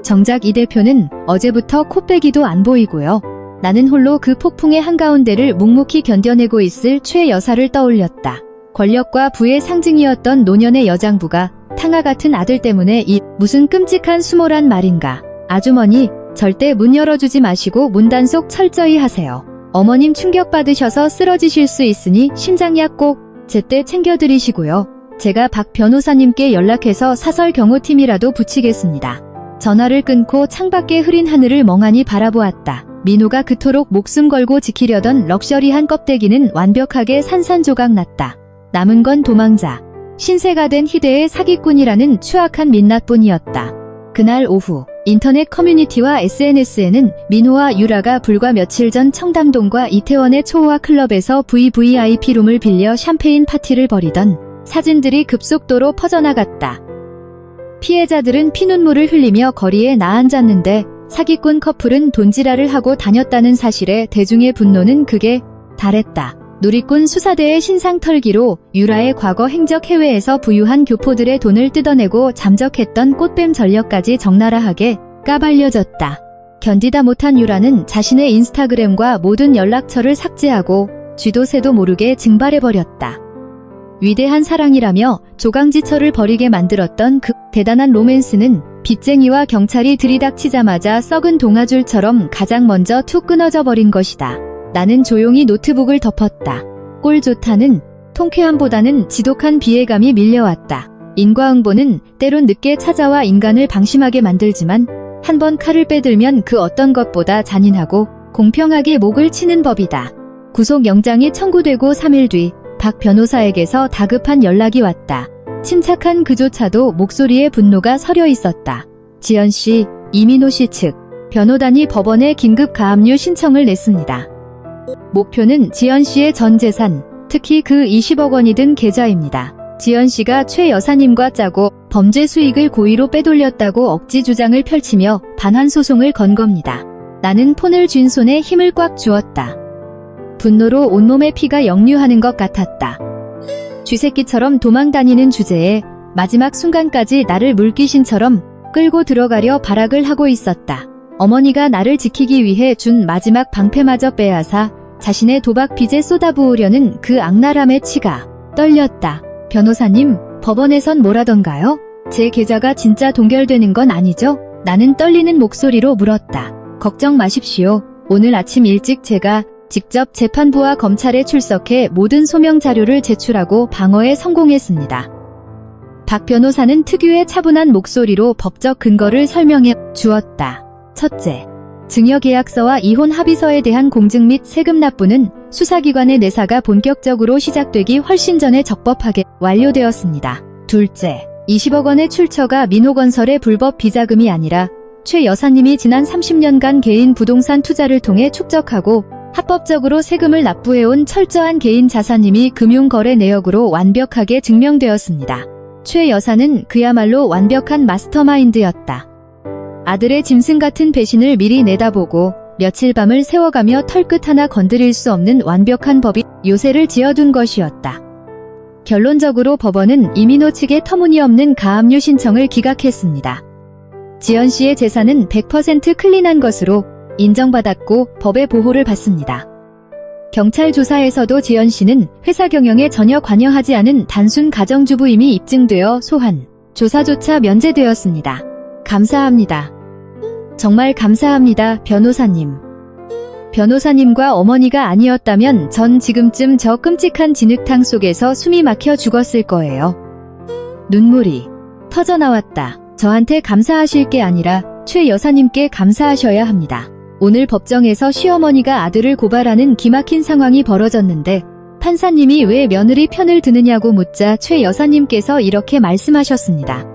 정작 이 대표는 어제부터 코빼기도 안 보이고요. 나는 홀로 그 폭풍의 한가운데를 묵묵히 견뎌내고 있을 최 여사를 떠올렸다. 권력과 부의 상징이었던 노년의 여장부가 탕아 같은 아들 때문에 이 무슨 끔찍한 수모란 말인가. 아주머니, 절대 문 열어주지 마시고 문단속 철저히 하세요. 어머님 충격받으셔서 쓰러지실 수 있으니 심장약 꼭 제때 챙겨드리시고요. 제가 박 변호사님께 연락해서 사설 경호팀이라도 붙이겠습니다. 전화를 끊고 창밖의 흐린 하늘을 멍하니 바라보았다. 민호가 그토록 목숨 걸고 지키려던 럭셔리한 껍데기는 완벽하게 산산조각 났다. 남은 건 도망자. 신세가 된 희대의 사기꾼이라는 추악한 민낯뿐이었다. 그날 오후 인터넷 커뮤니티와 SNS에는 민호와 유라가 불과 며칠 전 청담동과 이태원의 초호화 클럽에서 VVIP룸을 빌려 샴페인 파티를 벌이던 사진들이 급속도로 퍼져나갔다. 피해자들은 피눈물을 흘리며 거리에 나앉았는데 사기꾼 커플은 돈지랄을 하고 다녔다는 사실에 대중의 분노는 극에 달했다. 누리꾼 수사대의 신상 털기로 유라의 과거 행적 해외에서 부유한 교포들의 돈을 뜯어내고 잠적했던 꽃뱀 전력까지 적나라하게 까발려졌다. 견디다 못한 유라는 자신의 인스타그램과 모든 연락처를 삭제하고 쥐도 새도 모르게 증발해버렸다. 위대한 사랑이라며 조강지처를 벌이게 만들었던 그 대단한 로맨스는 빚쟁이와 경찰이 들이닥치자마자 썩은 동아줄처럼 가장 먼저 툭 끊어져 버린 것이다. 나는 조용히 노트북을 덮었다. 꼴 좋다는 통쾌함보다는 지독한 비애감이 밀려왔다. 인과응보는 때론 늦게 찾아와 인간을 방심하게 만들지만 한번 칼을 빼들면 그 어떤 것보다 잔인하고 공평하게 목을 치는 법이다. 구속영장이 청구되고 3일 뒤 박 변호사에게서 다급한 연락이 왔다. 침착한 그조차도 목소리에 분노가 서려 있었다. 지연 씨, 이민호 씨 측 변호단이 법원에 긴급 가압류 신청을 냈습니다. 목표는 지연 씨의 전 재산, 특히 그 20억 원이 든 계좌입니다. 지연 씨가 최 여사님과 짜고 범죄 수익을 고의로 빼돌렸다고 억지 주장을 펼치며 반환 소송을 건 겁니다. 나는 폰을 쥔 손에 힘을 꽉 주었다. 분노로 온몸에 피가 역류하는 것 같았다. 쥐새끼처럼 도망다니는 주제에 마지막 순간까지 나를 물귀신처럼 끌고 들어가려 발악을 하고 있었다. 어머니가 나를 지키기 위해 준 마지막 방패마저 빼앗아 자신의 도박 빚에 쏟아부으려는 그 악랄함의 치가 떨렸다. 변호사님, 법원에선 뭐라던가요? 제 계좌가 진짜 동결되는 건 아니죠? 나는 떨리는 목소리로 물었다. 걱정 마십시오. 오늘 아침 일찍 제가 직접 재판부와 검찰에 출석해 모든 소명 자료를 제출하고 방어에 성공했습니다. 박 변호사는 특유의 차분한 목소리로 법적 근거를 설명해 주었다. 첫째, 증여계약서와 이혼 합의서에 대한 공증 및 세금 납부는 수사기관의 내사가 본격적으로 시작되기 훨씬 전에 적법하게 완료되었습니다. 둘째, 20억 원의 출처가 민호건설의 불법 비자금이 아니라 최 여사님이 지난 30년간 개인 부동산 투자를 통해 축적하고 합법적으로 세금을 납부해온 철저한 개인 자산임이 금융거래 내역으로 완벽하게 증명되었습니다. 최 여사는 그야말로 완벽한 마스터마인드였다. 아들의 짐승 같은 배신을 미리 내다보고 며칠 밤을 세워가며 털끝 하나 건드릴 수 없는 완벽한 법이 요새를 지어둔 것이었다. 결론적으로 법원은 이민호 측의 터무니없는 가압류 신청을 기각했습니다. 지연 씨의 재산은 100% 클린한 것으로 인정받았고 법의 보호를 받습니다. 경찰 조사에서도 지연 씨는 회사 경영에 전혀 관여하지 않은 단순 가정주부임이 입증되어 소환, 조사조차 면제되었습니다. 감사합니다. 정말 감사합니다, 변호사님. 변호사님과 어머니가 아니었다면 전 지금쯤 저 끔찍한 진흙탕 속에서 숨이 막혀 죽었을 거예요. 눈물이 터져나왔다. 저한테 감사하실 게 아니라 최 여사님께 감사하셔야 합니다. 오늘 법정에서 시어머니가 아들을 고발하는 기막힌 상황이 벌어졌는데 판사님이 왜 며느리 편을 드느냐고 묻자 최 여사님께서 이렇게 말씀하셨습니다.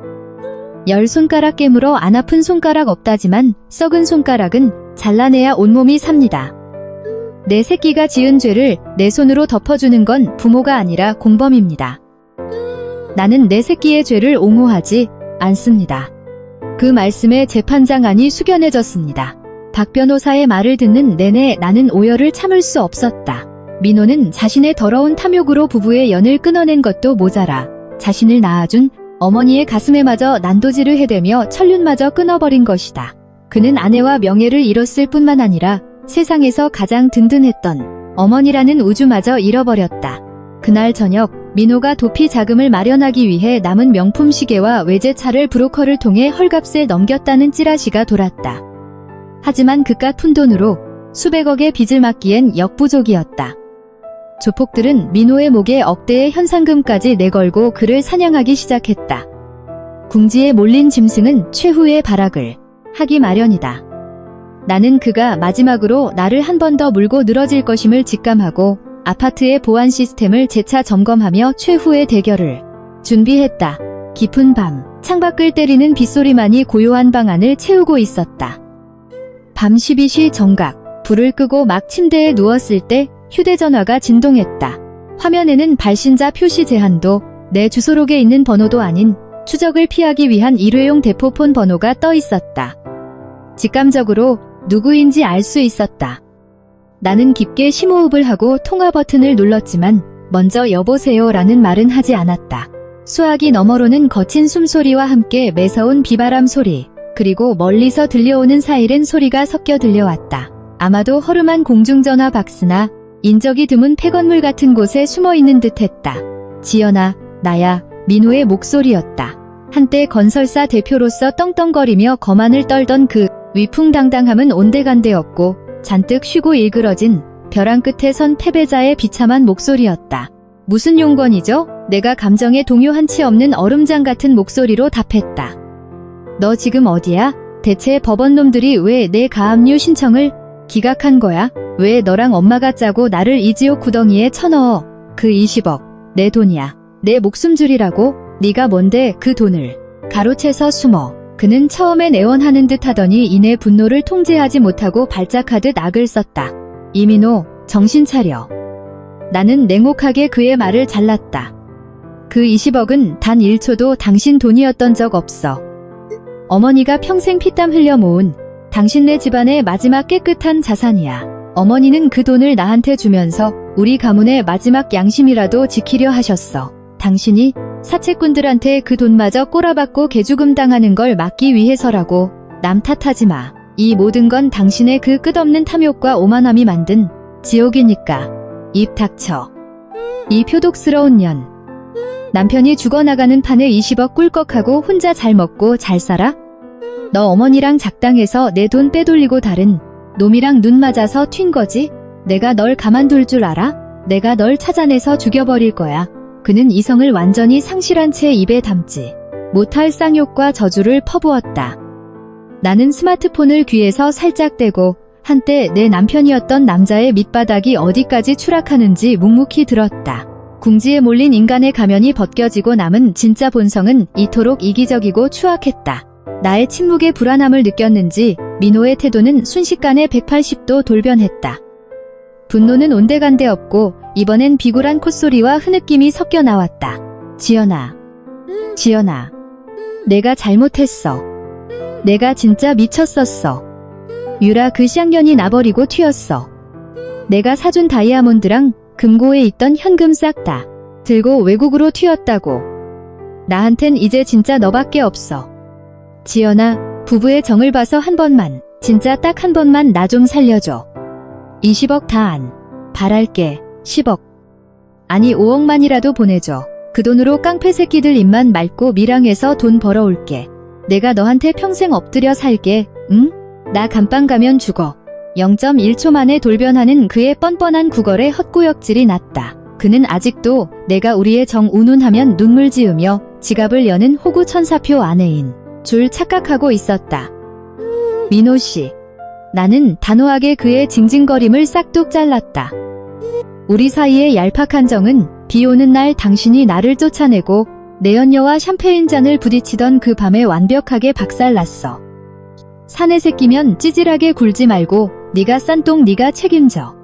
10손가락 깨물어 안 아픈 손가락 없다지만 썩은 손가락은 잘라내야 온몸이 삽니다. 내 새끼가 지은 죄를 내 손으로 덮어주는 건 부모가 아니라 공범입니다. 나는 내 새끼의 죄를 옹호하지 않습니다. 그 말씀에 재판장 안이 숙연해졌습니다. 박 변호사의 말을 듣는 내내 나는 오열을 참을 수 없었다. 민호는 자신의 더러운 탐욕으로 부부의 연을 끊어낸 것도 모자라 자신을 낳아준 어머니의 가슴에마저 난도질을 해대며 천륜마저 끊어버린 것이다. 그는 아내와 명예를 잃었을 뿐만 아니라 세상에서 가장 든든했던 어머니라는 우주마저 잃어버렸다. 그날 저녁 민호가 도피 자금을 마련하기 위해 남은 명품 시계와 외제차를 브로커를 통해 헐값에 넘겼다는 찌라시가 돌았다. 하지만 그깟 푼돈으로 수백억의 빚을 막기엔 역부족이었다. 조폭들은 민호의 목에 억대의 현상금까지 내걸고 그를 사냥하기 시작했다. 궁지에 몰린 짐승은 최후의 발악을 하기 마련이다. 나는 그가 마지막으로 나를 한 번 더 물고 늘어질 것임을 직감하고 아파트의 보안 시스템을 재차 점검하며 최후의 대결을 준비했다. 깊은 밤, 창밖을 때리는 빗소리만이 고요한 방 안을 채우고 있었다. 밤 12시 정각, 불을 끄고 막 침대에 누웠을 때 휴대전화가 진동했다. 화면에는 발신자 표시 제한도, 내 주소록에 있는 번호도 아닌 추적을 피하기 위한 일회용 대포폰 번호가 떠 있었다. 직감적으로 누구인지 알 수 있었다. 나는 깊게 심호흡을 하고 통화 버튼을 눌렀지만 먼저 여보세요 라는 말은 하지 않았다. 수화기 너머로는 거친 숨소리와 함께 매서운 비바람 소리, 그리고 멀리서 들려오는 사이렌 소리가 섞여 들려왔다. 아마도 허름한 공중전화 박스나 인적이 드문 폐건물 같은 곳에 숨어있는 듯했다. 지연아, 나야. 민호의 목소리였다. 한때 건설사 대표로서 떵떵거리며 거만을 떨던 그 위풍당당함은 온데간데없고 잔뜩 쉬고 일그러진 벼랑 끝에 선 패배자의 비참한 목소리였다. 무슨 용건이죠? 내가 감정에 동요 한치 없는 얼음장 같은 목소리로 답했다. 너 지금 어디야? 대체 법원놈들이 왜 내 가압류 신청을 기각한 거야? 왜 너랑 엄마가 짜고 나를 이 지옥 구덩이에 쳐넣어? 그 20억 내 돈이야. 내 목숨줄이라고? 네가 뭔데 그 돈을 가로채서 숨어. 그는 처음엔 애원하는 듯 하더니 이내 분노를 통제하지 못하고 발작하듯 악을 썼다. 이민호, 정신 차려. 나는 냉혹하게 그의 말을 잘랐다. 그 20억은 단 1초도 당신 돈이었던 적 없어. 어머니가 평생 피땀 흘려 모은 당신네 집안의 마지막 깨끗한 자산이야. 어머니는 그 돈을 나한테 주면서 우리 가문의 마지막 양심이라도 지키려 하셨어. 당신이 사채꾼들한테 그 돈마저 꼬라박고 개죽음 당하는 걸 막기 위해서라고. 남 탓하지 마. 이 모든 건 당신의 그 끝없는 탐욕과 오만함이 만든 지옥이니까. 입 닥쳐. 이 표독스러운 년. 남편이 죽어나가는 판에 20억 꿀꺽하고 혼자 잘 먹고 잘 살아? 너 어머니랑 작당해서 내 돈 빼돌리고 다른 놈이랑 눈 맞아서 튄 거지? 내가 널 가만둘 줄 알아? 내가 널 찾아내서 죽여버릴 거야. 그는 이성을 완전히 상실한 채 입에 담지 못할 쌍욕과 저주를 퍼부었다. 나는 스마트폰을 귀에서 살짝 떼고 한때 내 남편이었던 남자의 밑바닥이 어디까지 추락하는지 묵묵히 들었다. 궁지에 몰린 인간의 가면이 벗겨지고 남은 진짜 본성은 이토록 이기적이고 추악했다. 나의 침묵에 불안함을 느꼈는지 민호의 태도는 순식간에 180도 돌변했다. 분노는 온데간데 없고 이번엔 비굴한 콧소리와 흐느낌이 섞여 나왔다. 지연아. 지연아. 내가 잘못했어. 내가 진짜 미쳤었어. 유라 그 쌍년이 나버리고 튀었어. 내가 사준 다이아몬드랑 금고에 있던 현금 싹 다 들고 외국으로 튀었다고. 나한텐 이제 진짜 너밖에 없어. 지연아, 부부의 정을 봐서 한 번만, 진짜 딱 한 번만 나 좀 살려줘. 20억 다 안 바랄게. 10억. 아니 5억만이라도 보내줘. 그 돈으로 깡패 새끼들 입만 맑고 밀항해서 돈 벌어올게. 내가 너한테 평생 엎드려 살게. 응? 나 감방 가면 죽어. 0.1초 만에 돌변하는 그의 뻔뻔한 구걸에 헛구역질이 났다. 그는 아직도 내가 우리의 정 운운하면 눈물 지으며 지갑을 여는 호구 천사표 아내인 줄 착각하고 있었다. 민호씨. 나는 단호하게 그의 징징거림을 싹둑 잘랐다. 우리 사이의 얄팍한 정은 비 오는 날 당신이 나를 쫓아내고 내연녀와 샴페인잔을 부딪히던 그 밤에 완벽하게 박살났어. 사내 새끼면 찌질하게 굴지 말고 네가 싼 똥 네가 책임져.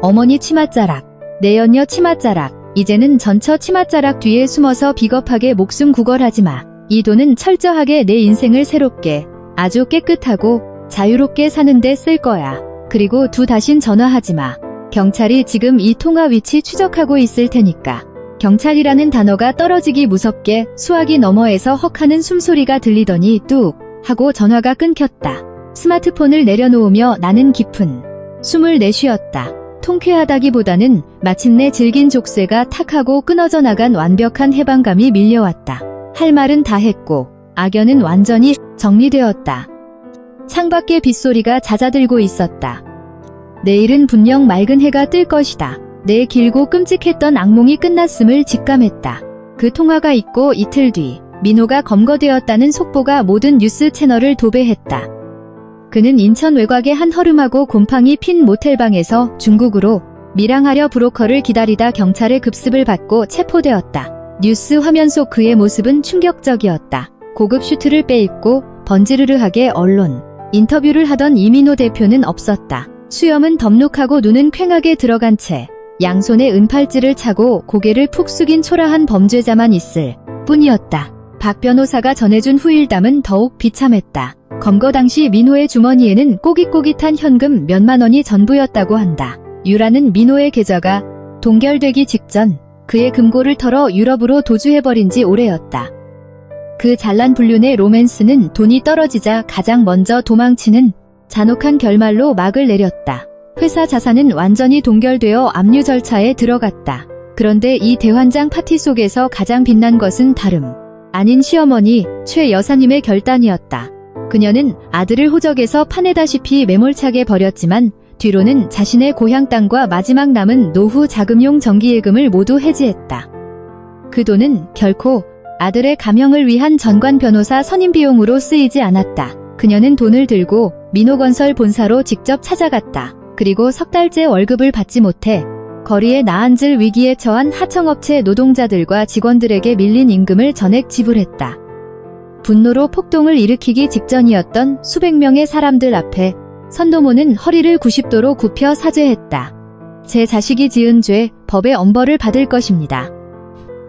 어머니 치맛자락, 내연녀 치맛자락, 이제는 전처 치맛자락 뒤에 숨어서 비겁하게 목숨 구걸하지 마. 이 돈은 철저하게 내 인생을 새롭게, 아주 깨끗하고 자유롭게 사는데 쓸 거야. 그리고 다신 전화하지 마. 경찰이 지금 이 통화 위치 추적하고 있을 테니까. 경찰이라는 단어가 떨어지기 무섭게 수화기 너머에서 헉하는 숨소리가 들리더니 뚝 하고 전화가 끊겼다. 스마트폰을 내려놓으며 나는 깊은 숨을 내쉬었다. 통쾌하다기보다는 마침내 질긴 족쇄가 탁 하고 끊어져 나간 완벽한 해방감이 밀려왔다. 할 말은 다 했고 악연은 완전히 정리되었다. 창밖에 빗소리가 잦아들고 있었다. 내일은 분명 맑은 해가 뜰 것이다. 내 길고 끔찍했던 악몽이 끝났음을 직감했다. 그 통화가 있고 이틀 뒤 민호가 검거되었다는 속보가 모든 뉴스 채널을 도배했다. 그는 인천 외곽의 한 허름하고 곰팡이 핀 모텔방에서 중국으로 밀항하려 브로커를 기다리다 경찰의 급습을 받고 체포되었다. 뉴스 화면 속 그의 모습은 충격적이었다. 고급 슈트를 빼입고 번지르르하게 언론 인터뷰를 하던 이민호 대표는 없었다. 수염은 덥룩하고 눈은 퀭하게 들어간 채 양손에 은팔찌를 차고 고개를 푹 숙인 초라한 범죄자만 있을 뿐이었다. 박 변호사가 전해준 후일담은 더욱 비참했다. 검거 당시 민호의 주머니에는 꼬깃꼬깃한 현금 몇만 원이 전부였다고 한다. 유라는 민호의 계좌가 동결되기 직전 그의 금고를 털어 유럽으로 도주해버린 지 오래였다. 그 잔란 불륜의 로맨스는 돈이 떨어지자 가장 먼저 도망치는 잔혹한 결말로 막을 내렸다. 회사 자산은 완전히 동결되어 압류 절차에 들어갔다. 그런데 이 대환장 파티 속에서 가장 빛난 것은 다름 아닌 시어머니 최 여사님의 결단이었다. 그녀는 아들을 호적에서 파내다시피 매몰차게 버렸지만 뒤로는 자신의 고향 땅과 마지막 남은 노후 자금용 정기예금을 모두 해지했다. 그 돈은 결코 아들의 감형을 위한 전관 변호사 선임 비용으로 쓰이지 않았다. 그녀는 돈을 들고 민호건설 본사로 직접 찾아갔다. 그리고 석 달째 월급을 받지 못해 거리에 나앉을 위기에 처한 하청업체 노동자들과 직원들에게 밀린 임금을 전액 지불했다. 분노로 폭동을 일으키기 직전이었던 수백 명의 사람들 앞에 선도모는 허리를 90도로 굽혀 사죄했다. 제 자식이 지은 죄, 법의 엄벌을 받을 것입니다.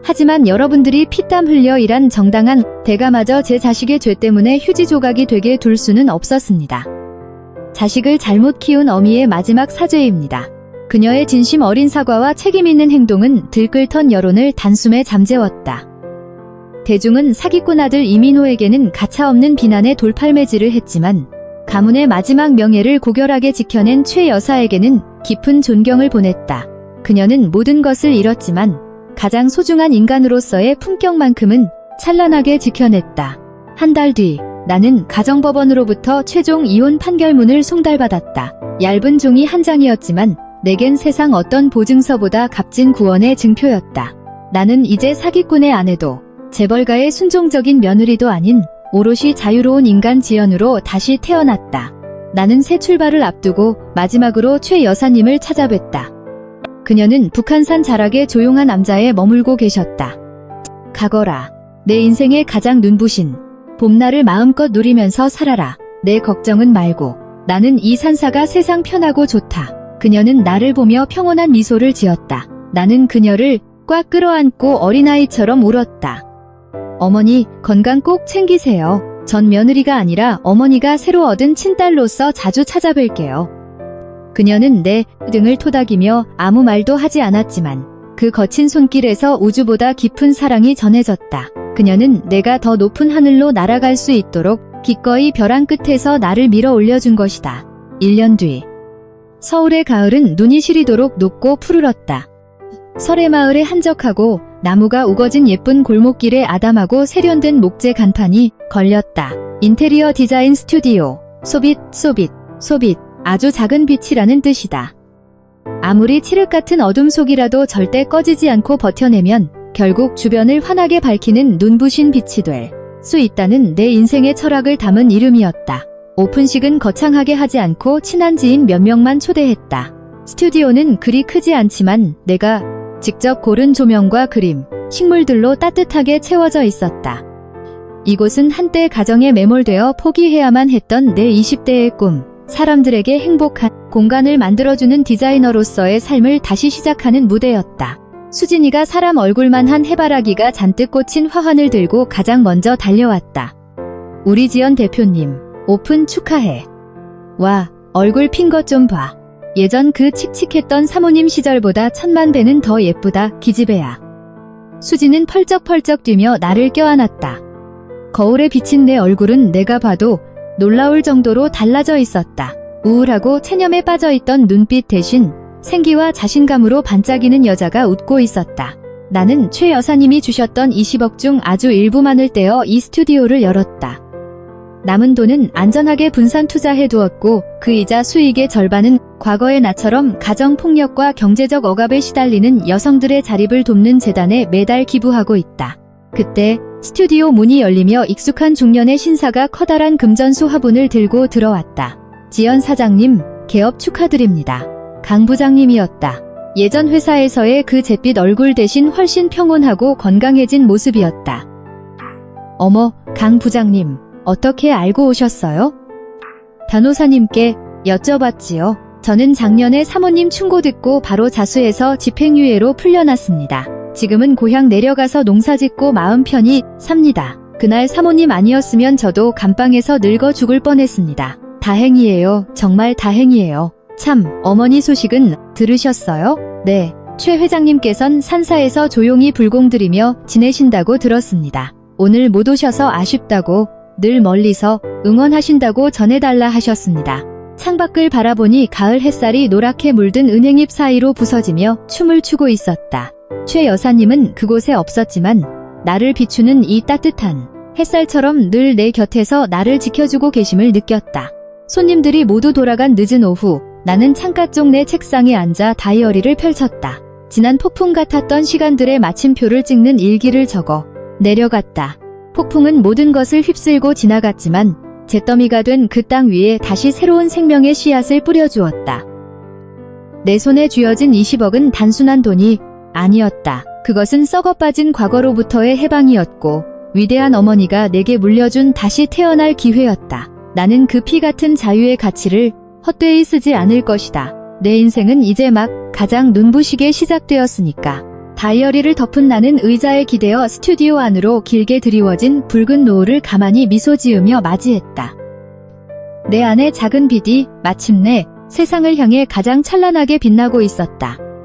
하지만 여러분들이 피땀 흘려 일한 정당한 대가마저 제 자식의 죄 때문에 휴지 조각이 되게 둘 수는 없었습니다. 자식을 잘못 키운 어미의 마지막 사죄입니다. 그녀의 진심 어린 사과와 책임 있는 행동은 들끓던 여론을 단숨에 잠재웠다. 대중은 사기꾼 아들 이민호에게는 가차없는 비난의 돌팔매질을 했지만 가문의 마지막 명예를 고결하게 지켜낸 최 여사에게는 깊은 존경을 보냈다. 그녀는 모든 것을 잃었지만 가장 소중한 인간으로서의 품격만큼은 찬란하게 지켜냈다. 한 달 뒤 나는 가정법원으로부터 최종 이혼 판결문을 송달받았다. 얇은 종이 한 장이었지만 내겐 세상 어떤 보증서보다 값진 구원의 증표였다. 나는 이제 사기꾼의 아내도 재벌가의 순종적인 며느리도 아닌 오롯이 자유로운 인간 지연으로 다시 태어났다. 나는 새 출발을 앞두고 마지막으로 최 여사님을 찾아뵀다. 그녀는 북한산 자락의 조용한 남자에 머물고 계셨다. 가거라. 내 인생의 가장 눈부신 봄날을 마음껏 누리면서 살아라. 내 걱정은 말고. 나는 이 산사가 세상 편하고 좋다. 그녀는 나를 보며 평온한 미소를 지었다. 나는 그녀를 꽉 끌어안고 어린아이처럼 울었다. 어머니, 건강 꼭 챙기세요. 전 며느리가 아니라 어머니가 새로 얻은 친딸로서 자주 찾아뵐게요. 그녀는 내 등을 토닥이며 아무 말도 하지 않았지만 그 거친 손길에서 우주보다 깊은 사랑이 전해졌다. 그녀는 내가 더 높은 하늘로 날아갈 수 있도록 기꺼이 벼랑 끝에서 나를 밀어 올려준 것이다. 1년 뒤 서울의 가을은 눈이 시리도록 높고 푸르렀다. 설해마을의 한적하고 나무가 우거진 예쁜 골목길에 아담하고 세련된 목재 간판이 걸렸다. 인테리어 디자인 스튜디오. 소빗, 소빗, 소빗. 아주 작은 빛이라는 뜻이다. 아무리 칠흑 같은 어둠 속이라도 절대 꺼지지 않고 버텨내면 결국 주변을 환하게 밝히는 눈부신 빛이 될 수 있다는 내 인생의 철학을 담은 이름이었다. 오픈식은 거창하게 하지 않고 친한 지인 몇 명만 초대했다. 스튜디오는 그리 크지 않지만 내가 직접 고른 조명과 그림, 식물들로 따뜻하게 채워져 있었다. 이곳은 한때 가정에 매몰되어 포기해야만 했던 내 20대의 꿈, 사람들에게 행복한 공간을 만들어주는 디자이너로서의 삶을 다시 시작하는 무대였다. 수진이가 사람 얼굴만 한 해바라기가 잔뜩 꽂힌 화환을 들고 가장 먼저 달려왔다. 우리 지연 대표님, 오픈 축하해. 와, 얼굴 핀 것 좀 봐. 예전 그 칙칙했던 사모님 시절보다 천만 배는 더 예쁘다, 기집애야. 수지는 펄쩍펄쩍 뛰며 나를 껴안았다. 거울에 비친 내 얼굴은 내가 봐도 놀라울 정도로 달라져 있었다. 우울하고 체념에 빠져있던 눈빛 대신 생기와 자신감으로 반짝이는 여자가 웃고 있었다. 나는 최 여사님이 주셨던 20억 중 아주 일부만을 떼어 이 스튜디오를 열었다. 남은 돈은 안전하게 분산 투자해두었고 그 이자 수익의 절반은 과거의 나처럼 가정폭력과 경제적 억압에 시달리는 여성들의 자립을 돕는 재단에 매달 기부하고 있다. 그때 스튜디오 문이 열리며 익숙한 중년의 신사가 커다란 금전수 화분을 들고 들어왔다. 지연 사장님, 개업 축하드립니다. 강 부장님이었다. 예전 회사에서의 그 잿빛 얼굴 대신 훨씬 평온하고 건강해진 모습이었다. 어머, 강 부장님, 어떻게 알고 오셨어요? 변호사님께 여쭤봤지요. 저는 작년에 사모님 충고 듣고 바로 자수해서 집행유예로 풀려났습니다. 지금은 고향 내려가서 농사짓고 마음 편히 삽니다. 그날 사모님 아니었으면 저도 감방에서 늙어 죽을 뻔했습니다. 다행이에요. 정말 다행이에요. 참, 어머니 소식은 들으셨어요? 네, 최 회장님께선 산사에서 조용히 불공들이며 지내신다고 들었습니다. 오늘 못 오셔서 아쉽다고 늘 멀리서 응원하신다고 전해달라 하셨습니다. 창밖을 바라보니 가을 햇살이 노랗게 물든 은행잎 사이로 부서지며 춤을 추고 있었다. 최 여사님은 그곳에 없었지만 나를 비추는 이 따뜻한 햇살처럼 늘 내 곁에서 나를 지켜주고 계심을 느꼈다. 손님들이 모두 돌아간 늦은 오후, 나는 창가 쪽 내 책상에 앉아 다이어리를 펼쳤다. 지난 폭풍 같았던 시간들의 마침표를 찍는 일기를 적어 내려갔다. 폭풍은 모든 것을 휩쓸고 지나갔지만 잿더미가 된 그 땅 위에 다시 새로운 생명의 씨앗을 뿌려주었다. 내 손에 쥐어진 20억은 단순한 돈이 아니었다. 그것은 썩어빠진 과거로부터의 해방이었고 위대한 어머니가 내게 물려준 다시 태어날 기회였다. 나는 그 피 같은 자유의 가치를 헛되이 쓰지 않을 것이다. 내 인생은 이제 막 가장 눈부시게 시작되었으니까. 다이어리를 덮은 나는 의자에 기대어 스튜디오 안으로 길게 드리워진 붉은 노을을 가만히 미소 지으며 맞이했다. 내 안의 작은 빛이 마침내 세상을 향해 가장 찬란하게 빛나고 있었다.